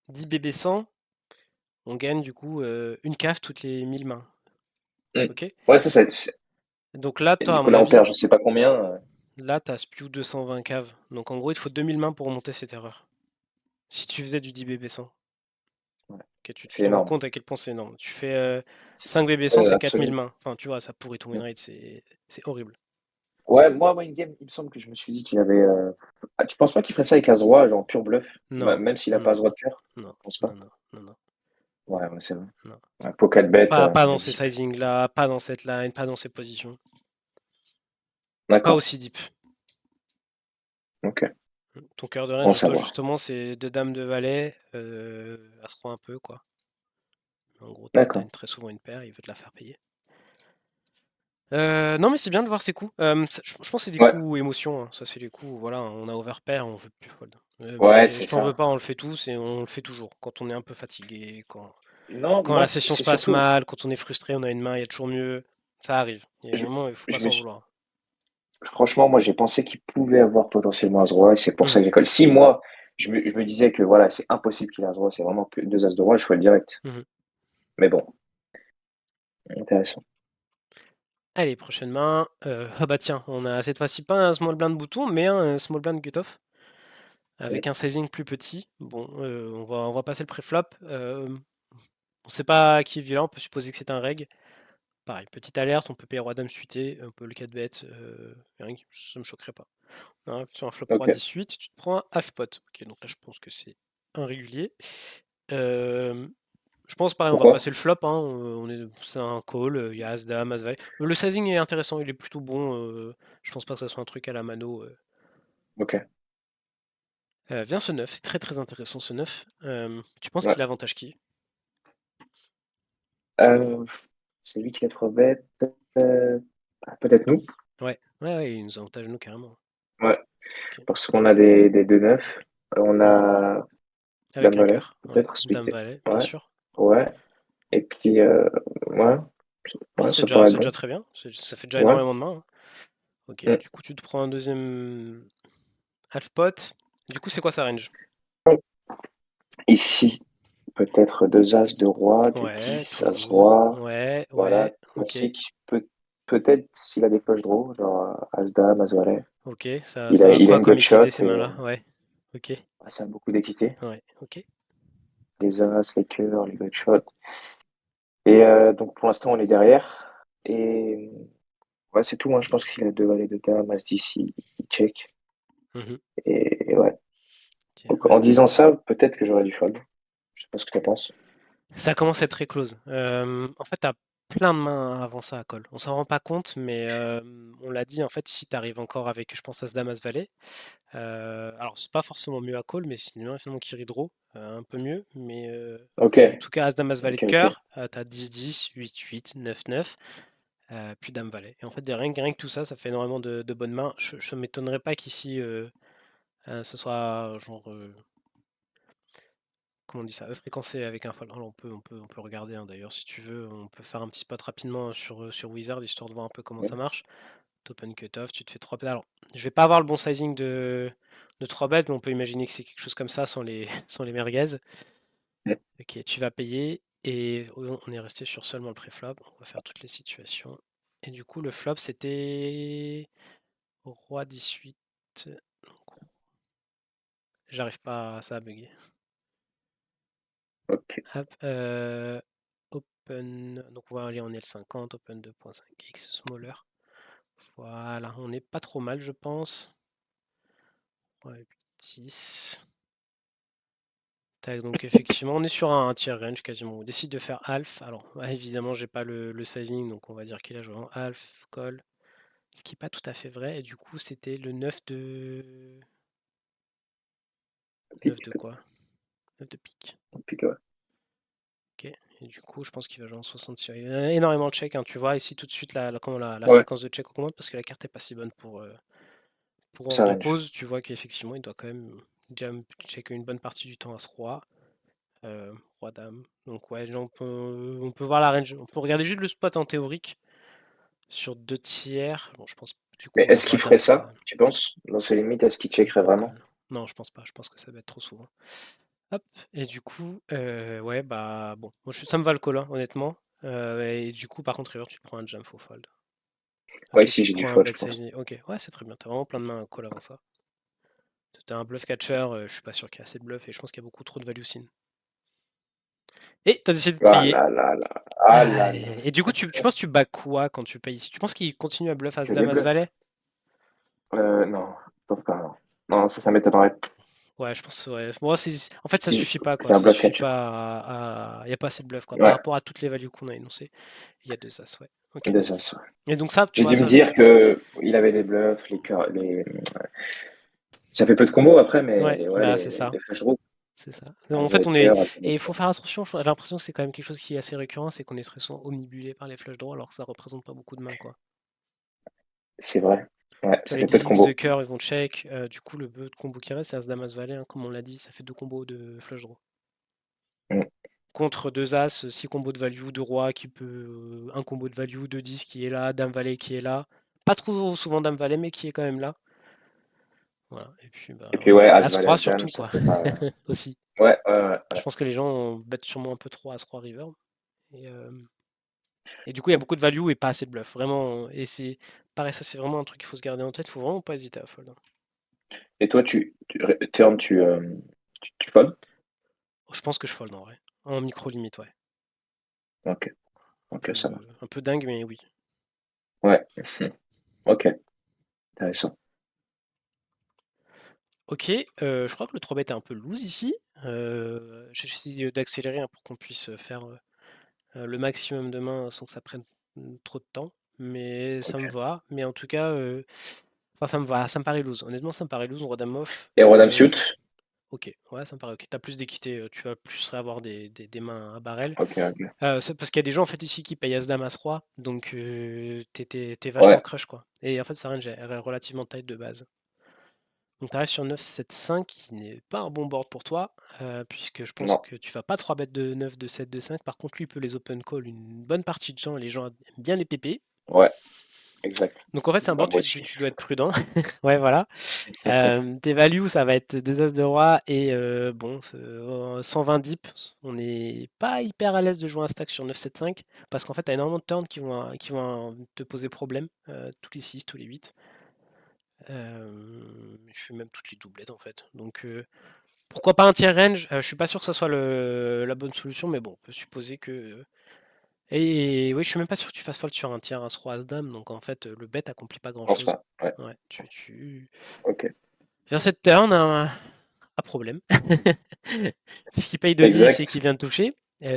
10 BB 100, on gagne du coup une cave toutes les 1000 mains. Hmm. Ok? Ouais, Donc là, et toi, du à coup, mon là, on avis, perd je sais pas combien. là, t'as spew 220 caves. Donc en gros, il te faut 2000 mains pour remonter cette erreur. Si tu faisais du 10 BB 100. Ouais, Ok, tu c'est te rends énorme. compte à quel point c'est énorme. Tu fais C'est- 5 BB 100, c'est 4000 absolument. mains. Enfin, tu vois, ça pourrit ton win Hmm. rate, c'est horrible. Ouais, moi, une game, il me semble que je me suis dit qu'il avait. Ah, tu penses pas qu'il ferait ça avec As-Roi, genre pur bluff, Non, même s'il a pas non, As-Roi de cœur? non, Je pense pas. non, non, non, non, Ouais, ouais, c'est vrai. non. Ouais, Pocket bet, Pas dans mais ces deep. sizings-là, pas dans cette line, pas dans ces positions. Pas D'accord. aussi deep. Ok. Ton cœur de Bon à range, toi, savoir. justement, c'est deux dames de valet, As-Roi un peu, quoi. En gros, D'accord. très souvent une paire, il veut te la faire payer. Non, mais c'est bien de voir ces coups. Je pense que c'est des Ouais. coups émotion, hein. Ça, c'est les coups, voilà, on a overpair, on veut plus fold. Ouais, Mais c'est je t'en veux ça. pas, on le fait tous et on le fait toujours. Quand on est un peu fatigué, Non, quand moi, la session se c'est passe surtout, mal, quand on est frustré, on a une main, il y a toujours mieux. Ça arrive. Il y a un je, moment, il faut pas je me s'en suis, vouloir. franchement, moi, j'ai pensé qu'il pouvait avoir potentiellement As roi, et c'est pour ça Mhm, que j'école. Si moi, je me disais que voilà, c'est impossible qu'il ait As roi, c'est vraiment que deux As de roi, je ferais le direct. mhm. Mais bon, intéressant. Allez, prochaine main. Ah bah tiens, on a cette fois-ci pas un small blind bouton, mais un small blind gut-off avec Ok. un sizing plus petit. Bon, on va passer le préflop. On sait pas qui est vilain, on peut supposer que c'est un reg. Pareil, petite alerte, on peut payer roi dame suité, on peut le 4 bet, rien, ça me choquerait pas. Hein, sur un flop roi Ok. 18, tu te prends un half pot. Ok, donc là je pense que c'est un régulier. Euh, je pense pareil, on va Pourquoi? passer le flop, hein, c'est un call, il y a as dame, as valet. Le sizing est intéressant, il est plutôt bon. Je pense pas que ça soit un truc à la mano. Ok. Vient ce 9, c'est très très intéressant ce 9. Tu penses Ouais. qu'il avantage qui? Euh, c'est lui qui a trop bête. Euh, peut-être nous. Ouais, ouais, ouais, il nous avantage nous carrément. Ouais. Ok. Parce qu'on a des 2-9. On Mhm. a Avec Dame un Valet, cœur, ouais. peut-être, Dame suité. valet, bien Ouais. sûr. Ouais. Et puis, ouais. Ouais, Ouais, c'est ça déjà, paraît c'est déjà bon. très bien. Ça fait déjà Ouais. énormément de mains, hein. Ok, Mm. du coup tu te prends un deuxième half pot. Du coup c'est quoi sa range? Ici, peut-être deux As de roi, de Ouais, 10 As toujours. roi. Ouais, Voilà, ouais, ok. classique. Peut-être s'il a des flush draws, genre As dame, As valet. Ok, ça, Il ça a, a il a quoi une comme gutshot équité ces et mains-là? Ouais, ok. ça a beaucoup d'équité. Ouais, ok. Les As, les cœurs, les gutshots. Et donc pour l'instant, on est derrière. Et ouais, c'est tout, hein. Je pense que s'il a deux valets de dame, As 10, il check. Mhm. Et ouais. Ok, Donc, ouais, en disant ça, peut-être que j'aurais dû fold. Je sais pas ce que tu penses. ça commence à être très close. En fait, t'as plein de mains avant ça à call. On s'en rend pas compte, mais on l'a dit, en fait, si t'arrives encore avec, je pense, As-Dame, As-Valet, alors c'est pas forcément mieux à call, mais sinon, finalement, Kiri Draw, un peu mieux, mais Ok, en tout cas, As-Dame, As-Valet ok, de ok. cœur, t'as 10-10, 8-8, 9-9, puis Dame-Valet. Et en fait, rien que tout ça, ça fait énormément de bonnes mains. Je m'étonnerais pas qu'ici, ce soit genre comment on dit ça, fréquencer avec un fold. Alors, on peut regarder hein, d'ailleurs si tu veux, on peut faire un petit spot rapidement sur Wizard histoire de voir un peu comment ça marche. T'open cutoff, tu te fais 3 bêtes. Alors, je vais pas avoir le bon sizing de 3 bêtes, mais on peut imaginer que c'est quelque chose comme ça sans les, sans les merguez. Ok, tu vas payer et on est resté sur seulement le préflop. On va faire toutes les situations. Et du coup, le flop c'était roi 18. Donc, j'arrive pas, ça a bugué. Ok. Hop, open, donc on va aller, on est le 50, open 2.5x, smaller. Voilà, on n'est pas trop mal, je pense. Ouais, 10. Tac, donc effectivement, on est sur un tier range quasiment. On décide de faire half. Alors, ouais, évidemment, j'ai pas le sizing, donc on va dire qu'il a joué en half, call. Ce qui n'est pas tout à fait vrai. Et du coup, c'était le 9 de. 9 Pique. de quoi? 9 de pique. Pique, ouais. Ok. Et du coup, je pense qu'il va jouer en 66. Il y a énormément de check, hein. Tu vois ici tout de suite comment la Ouais, fréquence de check augmente parce que la carte est pas si bonne pour hors ça de range. pause. Tu vois qu'effectivement, il doit quand même jam check une bonne partie du temps à ce roi. Roi dame. Donc ouais, là, on peut voir la range. On peut regarder juste le spot en théorique sur deux tiers. Bon, je pense du Mais coup, ouais, est-ce qu'il roi ferait dame, ça, tu penses? Dans ses limites, est-ce qu'il s'il checkerait prend vraiment? call. Non, je pense pas. Je pense que ça va être trop souvent. Hop. Et du coup, ouais, bah bon, moi, ça me va le call, hein, honnêtement. Et du coup, par contre, River, tu te prends un jam faux fold. Ouais, Ok, si, tu te j'ai du prends un fold, bet je pense. size. Ok, ouais, c'est très bien. T'as vraiment plein de mains à call avant ça. T'as un bluff catcher, je suis pas sûr qu'il y a assez de bluff et je pense qu'il y a beaucoup trop de value sin. Et t'as décidé de Ah payer. là là là. Ah Ah, là là. et du coup, tu penses que tu bats quoi quand tu payes ici? Tu penses qu'il continue à bluff Que des As-Dame, bluffs. As-Valet? Non, je pense pas, non. Non, ça m'étonnerait. Ouais, je pense, ouais. Moi, en fait, ça Si, suffit pas, quoi. c'est un Ça bluff suffit catcher. pas Il n'y a pas assez de bluff, quoi. Par Ouais, rapport à toutes les values qu'on a énoncées, il y a deux As, ouais. Ok. des as, ouais. Et donc ça, tu J'ai vois, dû me ça, dire que il avait des bluffs, les cœurs, ça fait peu de combos après, ouais, mais ouais, bah c'est ça. les flush draws, C'est ça. En as fait, valet de cœur, as et valet il de faut cœur. faire attention. J'ai l'impression que c'est quand même quelque chose qui est assez récurrent, c'est qu'on est très souvent omnibulé par les flush draws, alors que ça représente pas beaucoup de mains, quoi. C'est vrai. Ouais, Tu vois, ça les fait peu de 10x de combos. cœur, ils vont check. Du coup, le peu de combo qui reste, c'est As, Dame, As, Valet, hein, comme on l'a dit. Ça fait deux combos de flush draw. Mm. Contre deux As, 6 combos de value, de Roi qui peut. Un combo de value, de 10 qui est là, Dame, Valet qui est là. Pas trop souvent Dame, Valet, mais qui est quand même là. Voilà. Et puis, Et bah puis ouais. ouais, As, Valet, As-Roi As, Dame, surtout, ça quoi. fait pas. Aussi. Ouais, ouais, ouais, Je ouais. pense que les gens bêtent sûrement un peu trop As-Roi River. Et, euh, et du coup, il y a beaucoup de value et pas assez de bluff. Vraiment. Et c'est. Pareil, ça, c'est vraiment un truc qu'il faut se garder en tête. Faut vraiment pas hésiter à fold, hein. Et toi, turn, tu fold? Je pense que je fold en vrai. En micro limite, ouais. Ok, ok, ça va. Un peu dingue, mais oui. Ouais, ok, intéressant. Ok, je crois que le 3 bet est un peu loose ici. J'essaie d'accélérer hein, pour qu'on puisse faire le maximum de mains sans que ça prenne trop de temps. Mais ça me Ok. va. Mais en tout cas, enfin ça me va, ça me paraît loose. Honnêtement, ça me paraît loose. Roi dame off. Et Roi Dame suit? Ok, ouais, ça me paraît ok. T'as plus d'équité, tu vas plus avoir des mains à barrel. Ok, ok. C'est parce qu'il y a des gens en fait ici qui payent As-Dame, As-Roi, donc t'es vachement Ouais, crush quoi. Et en fait sa range est relativement tight de base. Donc tu restes sur 9-7-5, qui n'est pas un bon board pour toi, puisque je pense non. que tu vas pas 3 bêtes de 9, de 7, de 5. Par contre, lui, il peut les open call une bonne partie du temps, et les gens aiment bien les PP. Ouais, exact. Donc en fait, c'est un Bah, board, moi tu, aussi. tu dois être prudent. Ouais, voilà. Tes values, ça va être des As de Roi et bon, 120 dips. On n'est pas hyper à l'aise de jouer un stack sur 9-7-5, parce qu'en fait, tu as énormément de turns qui vont te poser problème, tous les 6, tous les 8. Je fais même toutes les doublettes en fait. Donc pourquoi pas un tiers range? Je suis pas sûr que ce soit la bonne solution, mais bon, on peut supposer que. Et oui, je suis même pas sûr que tu fasses fold sur un tiers As-Roi As-Dame, donc en fait, le bet accomplit pas Je pense grand-chose. pas. Ouais, Ouais, tu. ok. Vers cette turn, un problème. Puisqu'il paye de 10 et qu'il Exact. vient de toucher.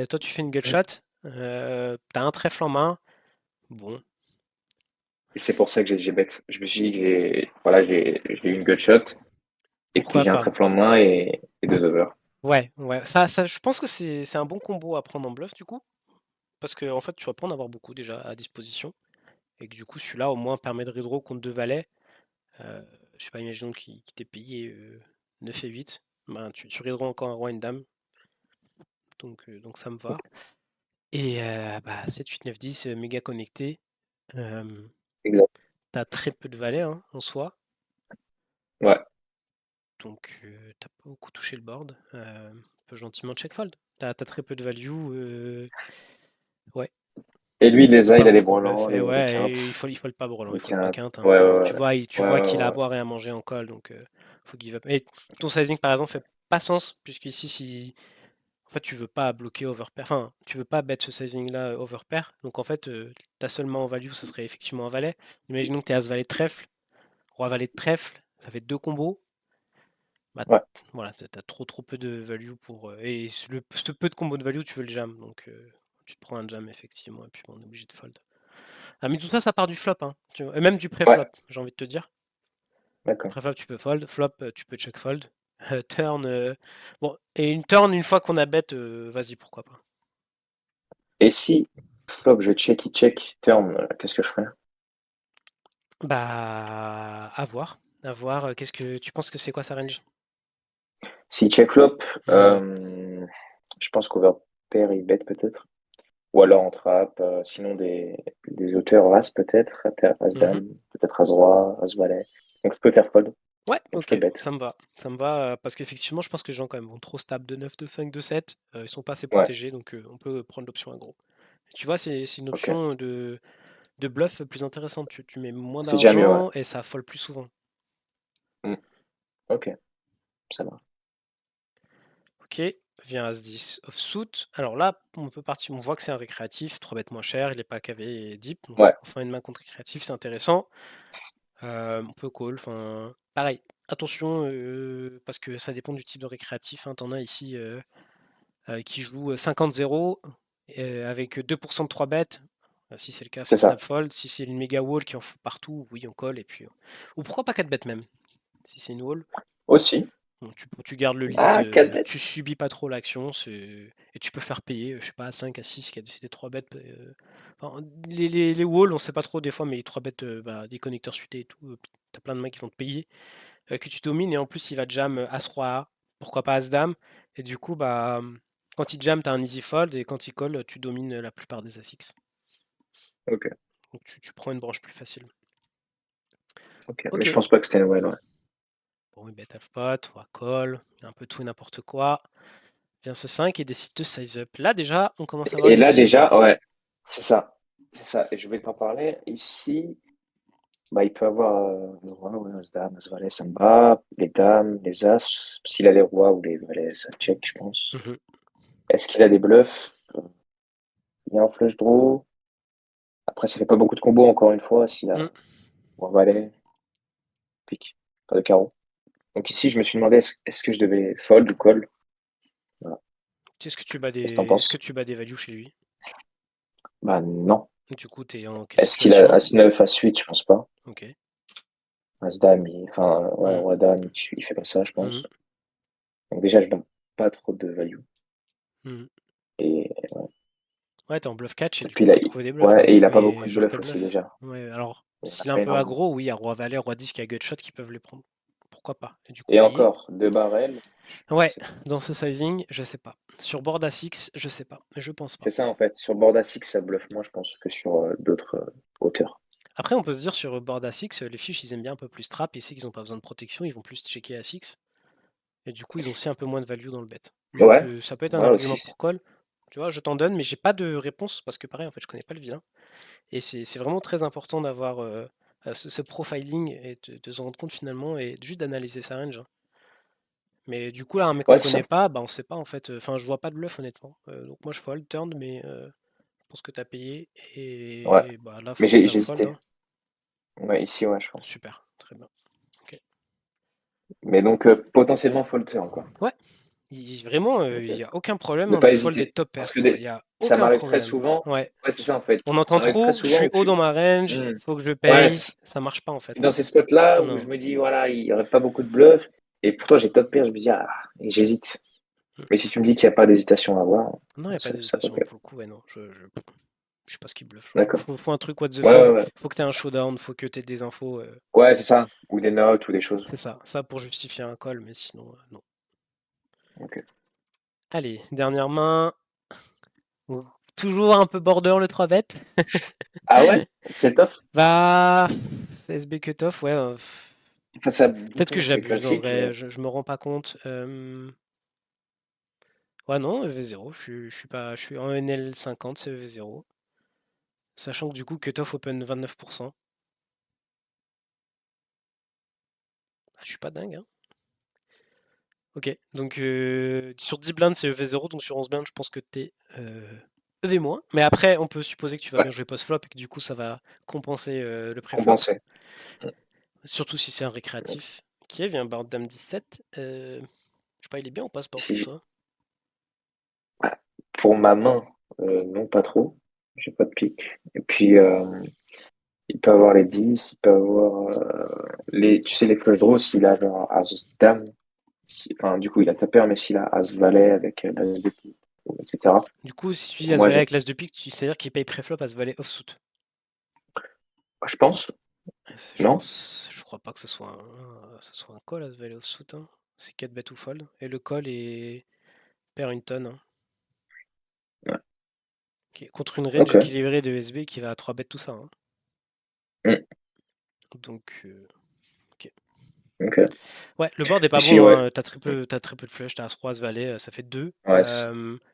Toi, tu fais une gutshot. T'as un trèfle en main. Bon, Et c'est pour ça que j'ai bet. Je me suis dit que voilà, j'ai eu une gut shot. Et puis pourquoi j'ai un pas. trèfle en main et deux over. Ouais, ouais. Ça, je pense que c'est un bon combo à prendre en bluff, du coup. Parce que en fait, tu vas pas en avoir beaucoup déjà à disposition. Et que du coup, celui-là, au moins, permet de redraw contre deux valets. Euh, je sais pas, imaginons qu'il t'ait payé 9 et 8. Ben, tu redraw encore un roi et une dame. Donc ça me va. Et bah, 7, 8, 9, 10, méga connecté. Euh, Exact. T'as très peu de valets hein, en soi. Ouais, Donc t'as pas beaucoup touché le board. Peut gentiment check fold. T'as très peu de value. Ouais. et lui, Tu peux les A, pas il a les beaucoup bluff. branlants, Et les ouais, et quintes. il faut pas brelan, il Les faut pas quintes. quinte, hein. Ouais, ouais, Tu ouais. vois, Ouais, qu'il a à ouais, ouais. boire et à manger en call, donc faut give up. Et ton sizing par exemple fait pas sens, puisqu'ici si en fait tu veux pas bloquer overpair, enfin tu veux pas bet ce sizing là overpair, donc en fait ta seule main en value ce serait effectivement un valet. Imaginons que t'es as valet de trèfle, roi valet de trèfle, ça fait deux combos. Bah, Ouais, voilà, t'as trop peu de value pour. Et ce peu de combo de value, tu veux le jam. Donc tu te prends un jam effectivement, et puis bon, on est obligé de fold. Ah, mais tout ça, ça part du flop, hein, tu vois. Et même du pré-flop, ouais, j'ai envie de te dire. d'accord. Pré-flop, tu peux fold. Flop, tu peux check fold. Turn. Bon, et une turn, une fois qu'on a bet, vas-y, pourquoi pas. Et si flop, je check, il check, turn, qu'est-ce que je ferais? Bah, à voir. À voir. Qu'est-ce que tu penses que c'est quoi sa range? Si check flop, Mhm, je pense qu'overpair, il bet peut-être. Ou alors on trappe, sinon des auteurs As peut-être, mhm. As-Dame, peut-être As-Roi, As-Valet. Donc je peux faire fold, Ouais, donc je peux ok, bet. ça me va. Ça me va parce qu'effectivement, je pense que les gens quand même vont trop stable de 9, de 5, de 7. Ils sont pas assez Ouais, protégés, donc on peut prendre l'option aggro. Tu vois, c'est une ok. option de bluff plus intéressante. Tu mets moins C'est déjà mieux, ouais. d'argent et ça fold plus souvent. Mm. Ok, ça va. Ok, vient As-10 off-suit. Alors là, on peut partir, on voit que c'est un récréatif, 3 bêtes moins cher, il n'est pas KV et deep. Donc Ouais, enfin une main contre récréatif, c'est intéressant. On peut call, enfin pareil. Attention, parce que ça dépend du type de récréatif, hein. T'en as ici qui joue 50-0 avec 2% de 3 bêtes. Si c'est le cas, c'est c'est ça. snap fold. Si c'est une méga wall qui en fout partout, oui, on colle. Et puis, ou pourquoi pas 4 bêtes même, si c'est une wall. Aussi. Bon, tu gardes le lead, Ah, 4 bêtes. tu subis pas trop l'action, et tu peux faire payer, je sais pas, à 5, à 6, qui a décidé 3 bêtes. Enfin, les walls, on sait pas trop des fois, mais les 3 bêtes, des connecteurs suités et tout, t'as plein de mecs qui vont te payer, que tu domines, et en plus il va jam As-Roi, pourquoi pas As-Dame, et du coup, quand il jam, t'as un easy fold, et quand il call, tu domines la plupart des As-X. Ok, Donc tu prends une branche plus facile. ok. Mais Ok. je pense pas que c'était Noël, ouais. Bon, il bet half pot, on va call, il y a un peu tout et n'importe quoi. Vient ce 5 et décide de size up. Là déjà, on commence à avoir Et une là, décision. déjà, ouais, c'est ça. C'est ça. Et je vais t'en parler. Ici, bah, il peut avoir le roi, ouais, as-dame, as-valet, ça me va. Les dames, les as. S'il a les rois ou les valets, ça check, je pense. Mhm. Est-ce qu'il a des bluffs? Il y a un flush draw. Après, ça fait pas beaucoup de combos, encore une fois, s'il a Mm. roi, valet, pique, pas de carreau. Donc ici, je me suis demandé, est-ce que je devais fold ou call? Voilà. Est-ce que tu bats Qu'est-ce que t'en des penses? values chez lui? Bah non. Du coup, t'es en quelle Est-ce qu'il a situation? As-9, As-8? Je pense pas. Ok. As-Dame, enfin, ouais, Mm. Roi-Dame, il fait pas ça, je Mm. pense. Donc déjà, je donne pas trop de value. Mm. Et, Ouais, t'es en bluff catch et du puis coup, là, faut trouver des bluffs, ouais, hein. et il a pas beaucoup Mais de genre bluff quel aussi bluff? déjà. Ouais, alors, Il en a s'il est un pas peu énormément. aggro, oui, il y a roi valet, roi 10 qui a gutshot qui peuvent les prendre. Pourquoi pas? Et du coup, Et payer. encore, deux barrels, je Ouais, sais pas. dans ce sizing, je sais pas. Sur board à 6, je sais pas. Je pense pas. C'est ça en fait. Sur board à 6, ça bluffe moins, je pense, que sur d'autres hauteurs. Après, on peut se dire sur board à 6, les fiches, ils aiment bien un peu plus trap. Ils savent qu'ils n'ont pas besoin de protection, ils vont plus checker à 6. Et du coup, ils ont aussi un peu moins de value dans le bet. Donc, Ouais, ça peut être un ouais argument aussi. pour call. Tu vois, je t'en donne, mais j'ai pas de réponse parce que pareil, en fait, je connais pas le vilain. Et c'est vraiment très important d'avoir ce profiling et de se rendre compte finalement et juste d'analyser sa range, hein. Mais du coup, là, un mec qu'on Ouais, c'est connaît ça. pas, on sait pas en fait. Enfin, je vois pas de bluff honnêtement. Donc moi, je fold, turn, mais je pense que t'as payé. Ouais. Et là, Mais c'est un j'ai fold, hésité. hein. Ouais, ici, ouais, je pense. Super, très bien. Ok. Mais donc, potentiellement fold turn, quoi. Ouais, vraiment, il Ok. n'y a aucun problème Ne hein, de pas fold des hésiter. top Parce pairs, que quoi. Il n'y a ça aucun m'arrive très problème. souvent. Ouais. Ouais, c'est ça en fait. On Ça entend m'arrive très trop, je souvent suis où haut tu. dans ma range, Hmm. faut que je Ouais, paye. Ça marche pas en fait. dans ces spots-là où je Non. me dis, voilà, il n'y aurait pas beaucoup de bluff. Et pourtant, j'ai top pair, je me dis, ah, et j'hésite. Mais si tu me dis qu'il n'y a pas d'hésitation à avoir, Non, il n'y a pas ça peut d'hésitation plaire. pour le coup. Ouais, non, je sais pas ce qu'il bluffe. Genre. D'accord. Faut un truc what the Ouais, ouais, fuck. ouais. Faut que tu aies un showdown, faut que tu aies des infos. Ouais, c'est ça. Ou des notes ou des choses. C'est ça. Ça pour justifier un call, mais sinon, non. Ok. Allez, dernière main. Bon, toujours un peu border le 3 bet. Ah ouais? Cut-off? Bah, SB cutoff, ouais. Face à Peut-être que bouton, c'est j'abuse en classique, vrai, mais je me rends pas compte. Ouais, non, EV0, je suis en NL 50, c'est EV0. Sachant que du coup, cutoff open 29%. Ah, je suis pas dingue, hein. Ok, donc sur 10 blindes, c'est EV0, donc sur 11 blindes, je pense que t'es EV-. Mais après, on peut supposer que tu vas ouais, bien jouer post-flop et que du coup, ça va compenser le pré-flop. compensé. Surtout si c'est un récréatif. Qui vient board dame 17. Je sais pas, il est bien ou pas ce board Si pour toi? ah, pour ma main, non, pas trop. J'ai pas de pique. Et puis, il peut avoir les 10, il peut avoir tu sais, les flush draws, s'il a genre As-Dame, enfin, du coup, il a ta paire, mais s'il a As-Valet avec l'As de pique, etc. Du coup, si tu dis Pour moi, As-Valet avec l'As de pique, c'est-à-dire qu'il paye pré-flop As-Valet off-suit. je pense, Je non? pense, je crois pas que ce soit un call As-Valet off-suit, hein. C'est 4 bet ou fold. Et le call est perd une tonne, hein. Ouais. Contre une range Ok. équilibrée de SB qui va à 3 bêtes tout ça, hein. Hmm. Donc, ok. Ok. Ouais, le board est pas Ici, bon, ouais. hein. T'as très peu de flush, t'as As-Roi, As-Valet, ça fait 2. Ouais,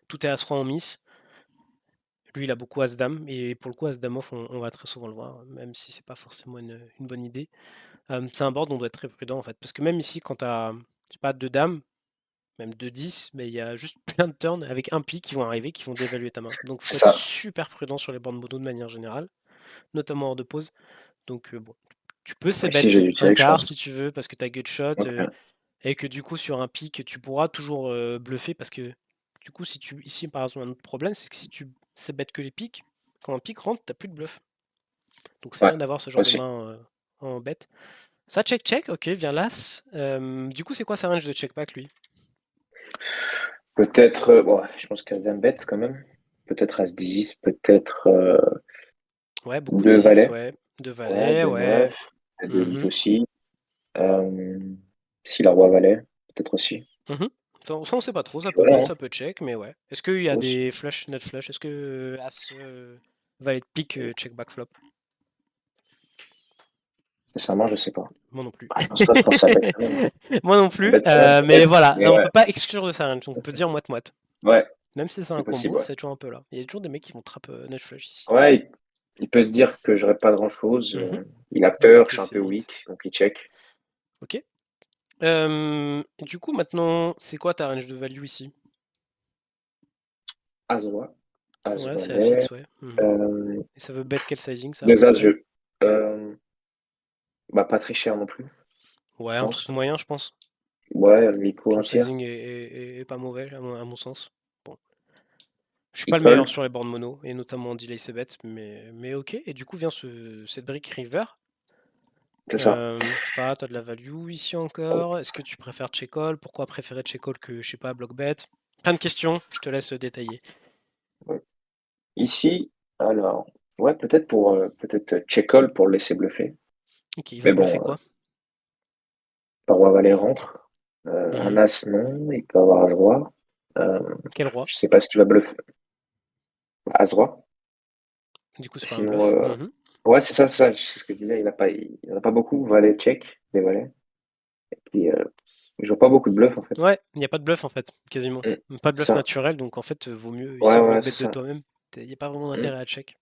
Tout est As-Roi en miss. Lui, il a beaucoup As-Dame, et pour le coup, As-Dame off, on va très souvent le voir, même si c'est pas forcément une bonne idée. C'est un board où on doit être très prudent en fait, parce que même ici, quand t'as, je sais pas, 2 dames, même 2-10, mais il y a juste plein de turns avec un pic qui vont arriver, qui vont dévaluer ta main. Donc c'est faut être ça. super prudent sur les boards mono de manière générale, notamment hors de pause. Donc bon, tu peux c'est Ici, bet j'ai du un check, je quart pense. si tu veux, parce que t'as gutshot, Ok. et que du coup sur un pic, tu pourras toujours bluffer, parce que du coup, si tu ici par exemple un autre problème, c'est que si tu c'est bet que les pics, quand un pic rentre, t'as plus de bluff. Donc c'est Ouais, bien d'avoir ce genre de aussi. main en bet. Ça check, ok, vient l'as. Du coup, c'est quoi sa range de check back lui? Peut-être, bon, je pense qu'As-Dame bête quand même. Peut-être As-10, peut-être Ouais, beaucoup de 2 6, valets. ouais. De Ouais, valet, 2 ouais. 9, peut-être 2 8 Mhm, aussi. Euh, si la roi valet, peut-être aussi. mhm. Ça, on sait pas trop, ça Puis peut voilà, bet, hein, ça peut check, mais ouais. Est-ce qu'il y a aussi. des flush, net flush? Est-ce que As, valet de pique, check back flop? Sincèrement, je sais pas. Moi non plus. Ah, je pense que ça bête quand même. Moi non Ça plus, bête quand même, mais peut-être. voilà, Mais on ouais, peut pas exclure de sa range, on peut dire moite-moite. ouais, Même si c'est c'est un possible, combo, ouais. c'est toujours un peu là. Il y a toujours des mecs qui vont trap net flush ici. Ouais, il peut se dire que j'aurais pas grand-chose. Mhm. Il a Il va peur, te je suis un laisser peu vite. weak, donc il check. Ok. Du coup, maintenant, c'est quoi ta range de value ici? As-Roi, Ouais, c'est As-Valet. A6, ouais. Mhm. Euh, Et ça veut bet quel sizing, ça, à les peu As, près? bah, pas très cher non plus, Ouais, je un truc pense. moyen, je pense. Ouais, Miko Ton un tiers. sizing est pas mauvais, à mon sens. Bon. Je suis Il pas le meilleur colle, sur les boards mono, et notamment en delay c'est bet, mais ok. Et du coup vient cette brique river. c'est ça. Je sais pas, t'as de la value ici encore. Est-ce que tu préfères check call? Pourquoi préférer check call que, je sais pas, block bet? Plein de questions, je te laisse détailler. Ouais. Ici, alors, ouais, peut-être pour peut-être check call pour le laisser bluffer. Ok, il va Mais bluffer bon, quoi? par roi valet rentre. Un Mhm. as non, il peut avoir as roi. Euh, Quel roi? je sais pas ce qu'il va bluffer. As roi. Du coup c'est pas un Sinon, bluff. Mhm. ouais, c'est ça, c'est ce que je disais. Il en a pas beaucoup. Valet check, des valets. Puis, il joue pas beaucoup de bluff en fait. Ouais, il n'y a pas de bluff en fait, quasiment. Mm. Pas de C'est bluff ça. naturel, donc en fait vaut mieux Ouais, ici block ouais, bet c'est de ça. toi-même. Il n'y a pas vraiment Mm. d'intérêt à check.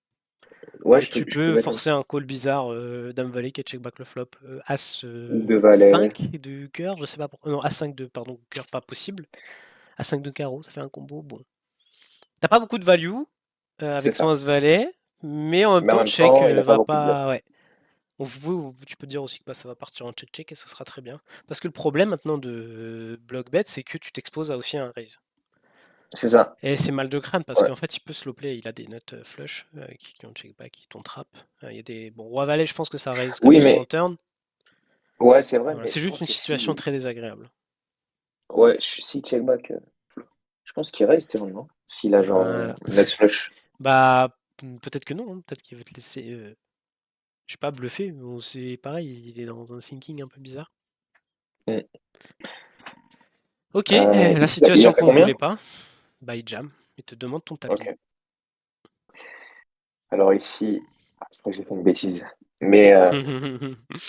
Ouais, Et tu je peux peux mettre un forcer un call bizarre Dame Valet qui check back le flop. As deux valets. 5 de cœur, je sais pas pourquoi. Non, As 5 de pardon, cœur, pas possible. As 5 de carreau, ça fait un combo. Bon. T'as pas beaucoup de value C'est avec ton ça. As Valet, mais en même Mais en temps, même check temps, il a pas va beaucoup de bluff. pas. Ouais. Tu peux dire aussi que bah, ça va partir en check-check et ce sera très bien. Parce que le problème maintenant de block bet, c'est que tu t'exposes à aussi un raise. C'est ça. Et c'est mal de crâne parce Ouais. qu'en fait, il peut slow play. Il a des notes flush qui ont check back, qui t'ont trap. Il y a des. Bon, Roi Valet, je pense que ça raise quand Oui, ils sont en mais turn. ouais, c'est vrai, Voilà, mais c'est je juste pense une que situation si, très désagréable. ouais, si check back, je pense qu'il reste, non? S'il a genre Voilà. nuts flush. Bah, peut-être que non, hein. Peut-être qu'il veut te laisser, je sais pas, bluffer. Bon, c'est pareil, il est dans un thinking un peu bizarre. Mm. Ok, la Ici, il a situation fait qu'on voulait combien? pas, bah il jam, il te demande ton tapis. Ok. Alors ici, je crois que j'ai fait une bêtise. Mais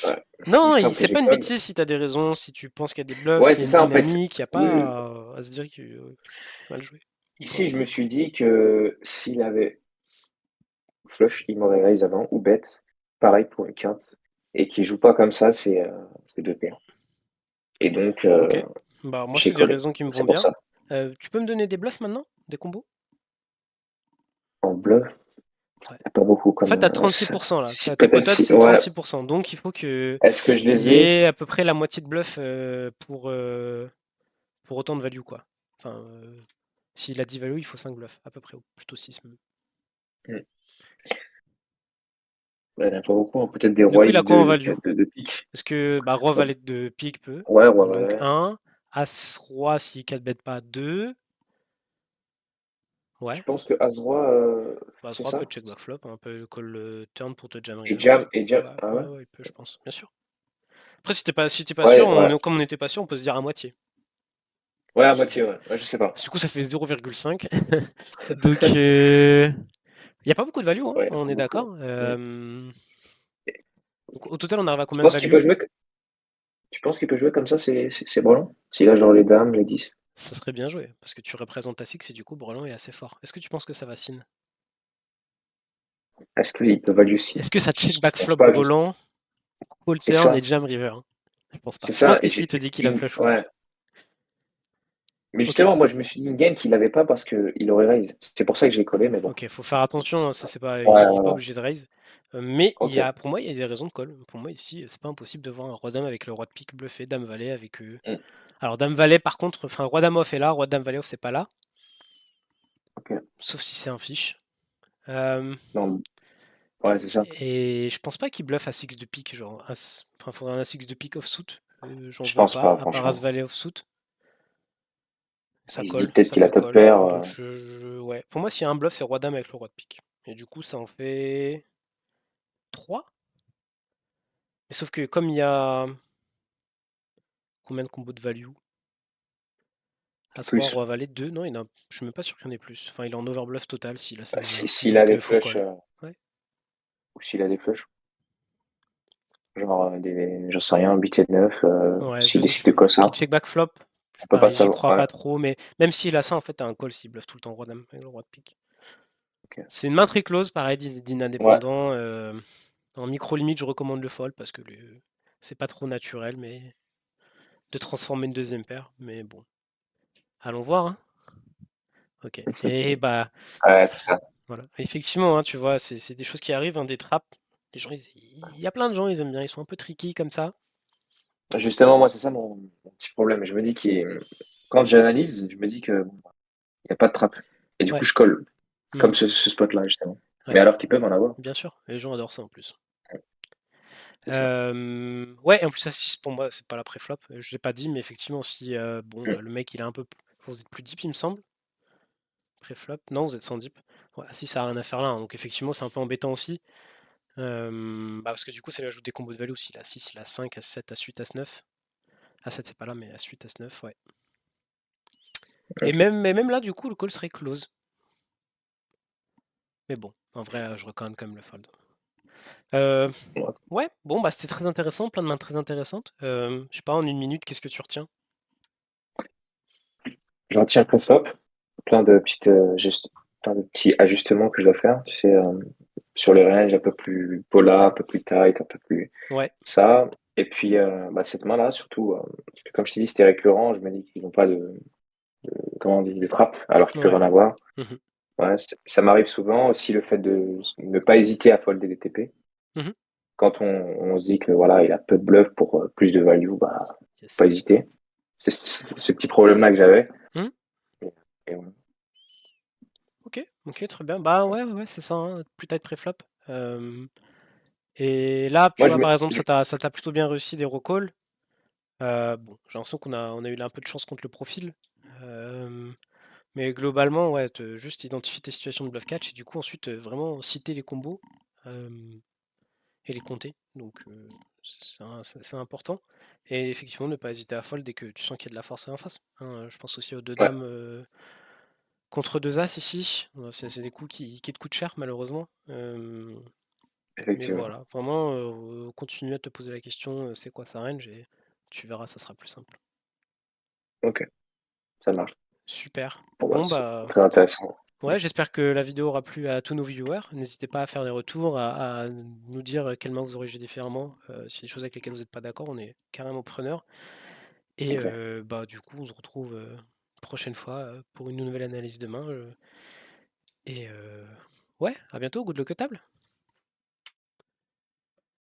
ouais, il me Non, semble que c'est j'ai pas une call. bêtise si t'as des raisons, si tu penses qu'il y a des bluffs, Ouais, s'il y a c'est une ça en fait. dynamique, il n'y a Oui, oui. pas à se dire que c'est mal joué. Ou pas. Ici, je me suis dit que s'il avait flush, il m'aurait raise avant ou bet. Pareil pour une quinte. Et qu'il joue pas comme ça, c'est deux paires. Et donc, Ok, bah moi j'ai c'est des collé. raisons qui me vont C'est pour bien. ça. Tu peux me donner des bluffs maintenant? Des combos? En bluff, Ouais. pas beaucoup En fait, comme t'as 36% là. si Tes peut-être potats, si c'est ouais. 36%. Donc, il faut qu'il Est-ce que je les y ai? ait à peu près la moitié de bluff pour autant de value, quoi. Enfin, s'il a 10 value, il faut 5 bluffs, à peu près, ou plutôt 6 même. Hmm. Ouais, il n'y en a pas beaucoup, hein. Peut-être des Du rois coup, il a X quoi en value? de pique. Est-ce que bah, roi valet de pique peut. Ouais, roi Donc valet. 1. As roi si 4 bête pas 2. Tu Ouais. penses que As-Roi, Bah, As c'est roi peut ça? check back flop, un peu call turn pour te jam Et river. Jam, Ouais, ah ouais? ouais, ouais, il peut, je pense, bien sûr. Après, si t'es pas sûr, Ouais, ouais. comme on n'était pas sûr, on peut se dire à moitié. Ouais, à Parce moitié, que ouais. Ouais, je sais pas. du coup, ça fait 0,5. Donc, il n'y a pas beaucoup de value, hein, Ouais, on pas est beaucoup. d'accord. Hmm. Donc, au total, on arrive à Tu combien de penses qu'il value? peut jouer, tu penses qu'il peut jouer comme ça, c'est Brelan? S'il a genre les dames, les 10. Ça serait bien joué, parce que tu représentes ta six et du coup, Brelan est assez fort. Est-ce que tu penses que ça va sin? Est-ce qu'il peut value aussi? Est-ce que ça check Je back pense flop pas, juste. Brelan, call C'est turn et ça. jam river? Hein. Je pense pas. C'est Je pense ça. qu'ici, il te dit qu'il a flush ou Ouais. bluff. Mais Ok, justement, moi, je me suis dit une game qu'il avait pas parce qu'il aurait raise. C'est pour ça que j'ai collé, mais bon. ok, faut faire attention, hein, ça c'est pas, Ouais, il est ouais, pas ouais. obligé de raise. Mais Ok. pour moi, il y a des raisons de call. Pour moi, ici, c'est pas impossible de voir un roi dame avec le roi de pique bluffé, dame valet avec eux. Hmm. Alors, dame valet, par contre, enfin, roi dame off est là, roi dame valet off, c'est pas là. Ok. Sauf si c'est un fiche. Euh, Non. Ouais, c'est ça. Et je pense pas qu'il bluffe à 6 de pique, genre enfin faudrait un 6 de pique offsuit. J'en Je vois pense pas, pas, à part As franchement. Valet offsuit. Il se dit peut-être Ça qu'il a peut top call. pair. Donc ouais. Pour moi, s'il y a un bluff, c'est Roi Dame avec le Roi de pique. Et du coup, ça en fait 3. Mais sauf que comme il y a combien de combos de value? As-Roi, Plus. Roi-Valet, 2. Non, je suis même pas sûr qu'il y en ait plus. Enfin, il est en overbluff total s'il a 5 bluffs. S'il a Donc, des faut flushs, call. Ouais. ou s'il a des flushs, genre j'en sais rien, 8 et 9, Ouais, je s'il sais décide de quoi qui ça, check back flop. on peut pas Pareil, j'y savoir. crois Ouais, pas trop. Mais même s'il a ça, en fait, t'as un call s'il bluffe tout le temps Roi-Dame avec le Roi de pique. ok. C'est une main très close, pareil, Ouais, d'inindépendant. En micro-limite, je recommande le fold parce que c'est pas trop naturel mais de transformer une deuxième paire. Mais bon, allons voir, hein. Ok. Et bah, ouais, c'est ça. voilà. Effectivement, hein, tu vois, c'est des choses qui arrivent, hein, des trappes. Les gens, il y a plein de gens, ils aiment bien, ils sont un peu tricky comme ça. Justement, moi, c'est ça mon petit problème. Je me dis quand j'analyse, je me dis que bon, il n'y a pas de trappe. Et du coup, Ouais. je colle, comme Mhm. ce spot-là, justement. Ouais. Mais alors qu'ils peuvent en avoir. Bien sûr. Les gens adorent ça en plus. C'est ça. Ouais, et en plus, 6 pour moi, c'est pas la préflop. Je l'ai pas dit, mais effectivement, si bon, Mm. le mec il est un peu. Vous êtes plus deep, il me semble. Préflop. Non, vous êtes sans deep. Ouais, si ça a rien à faire là, hein. Donc effectivement, c'est un peu embêtant aussi. Parce que du coup, c'est l'ajout des combos de value aussi. Il a 6, il a 5, As-7, As-8, As-9. As-7, c'est pas là, mais As-8, As-9, ouais. Et Ok. même là, du coup, le call serait close. Mais bon, en vrai, je recommande quand même le fold. Euh, Ouais. ouais, bon, bah c'était très intéressant, plein de mains très intéressantes. Je sais pas, en une minute, qu'est-ce que tu retiens? Je retiens le pré-flop, plein de petits ajustements que je dois faire. Tu sais, sur les ranges un peu plus pola, un peu plus tight, un peu plus Ouais, ça. Et puis, bah, cette main-là, surtout, parce que comme je t'ai dit, c'était récurrent. Je me dis qu'ils n'ont pas comment on dit, de frappe, alors qu'ils peuvent ouais. en avoir. Mhm, Ouais, ça m'arrive souvent aussi le fait de ne pas hésiter à folder des TP. mhm. Quand on se dit que voilà, il a peu de bluff pour plus de value, bah, faut Yes. pas hésiter. C'est ce petit problème-là que j'avais. Mhm. Et, et voilà. Ok, ok, très bien. Bah ouais, ouais, ouais, c'est ça, hein, plus tard de préflop. Euh, et là, tu Moi, vois, par exemple, ça t'a plutôt bien réussi des recalls. Bon, j'ai l'impression qu'on a eu un peu de chance contre le profil. Euh, mais globalement, ouais, juste identifier tes situations de bluff catch et du coup ensuite vraiment citer les combos euh, et les compter. Donc c'est important. Et effectivement, ne pas hésiter à fold dès que tu sens qu'il y a de la force en face, hein. Je pense aussi aux deux ouais, dames contre deux as ici. C'est des coups qui te coûtent cher malheureusement. Mais effectivement. voilà, vraiment continue à te poser la question, c'est quoi sa range et tu verras, ça sera plus simple. Ok, ça marche. Super. Bon, bah, Bon c'est bah très intéressant. ouais, j'espère que la vidéo aura plu à tous nos viewers. N'hésitez pas à faire des retours, à nous dire quelle main vous aurez joué différemment. S'il y a des choses avec lesquelles vous n'êtes pas d'accord, on est carrément preneur. Et Exact. bah du coup, on se retrouve prochaine fois pour une nouvelle analyse de main. Et ouais, à bientôt, good luck au table.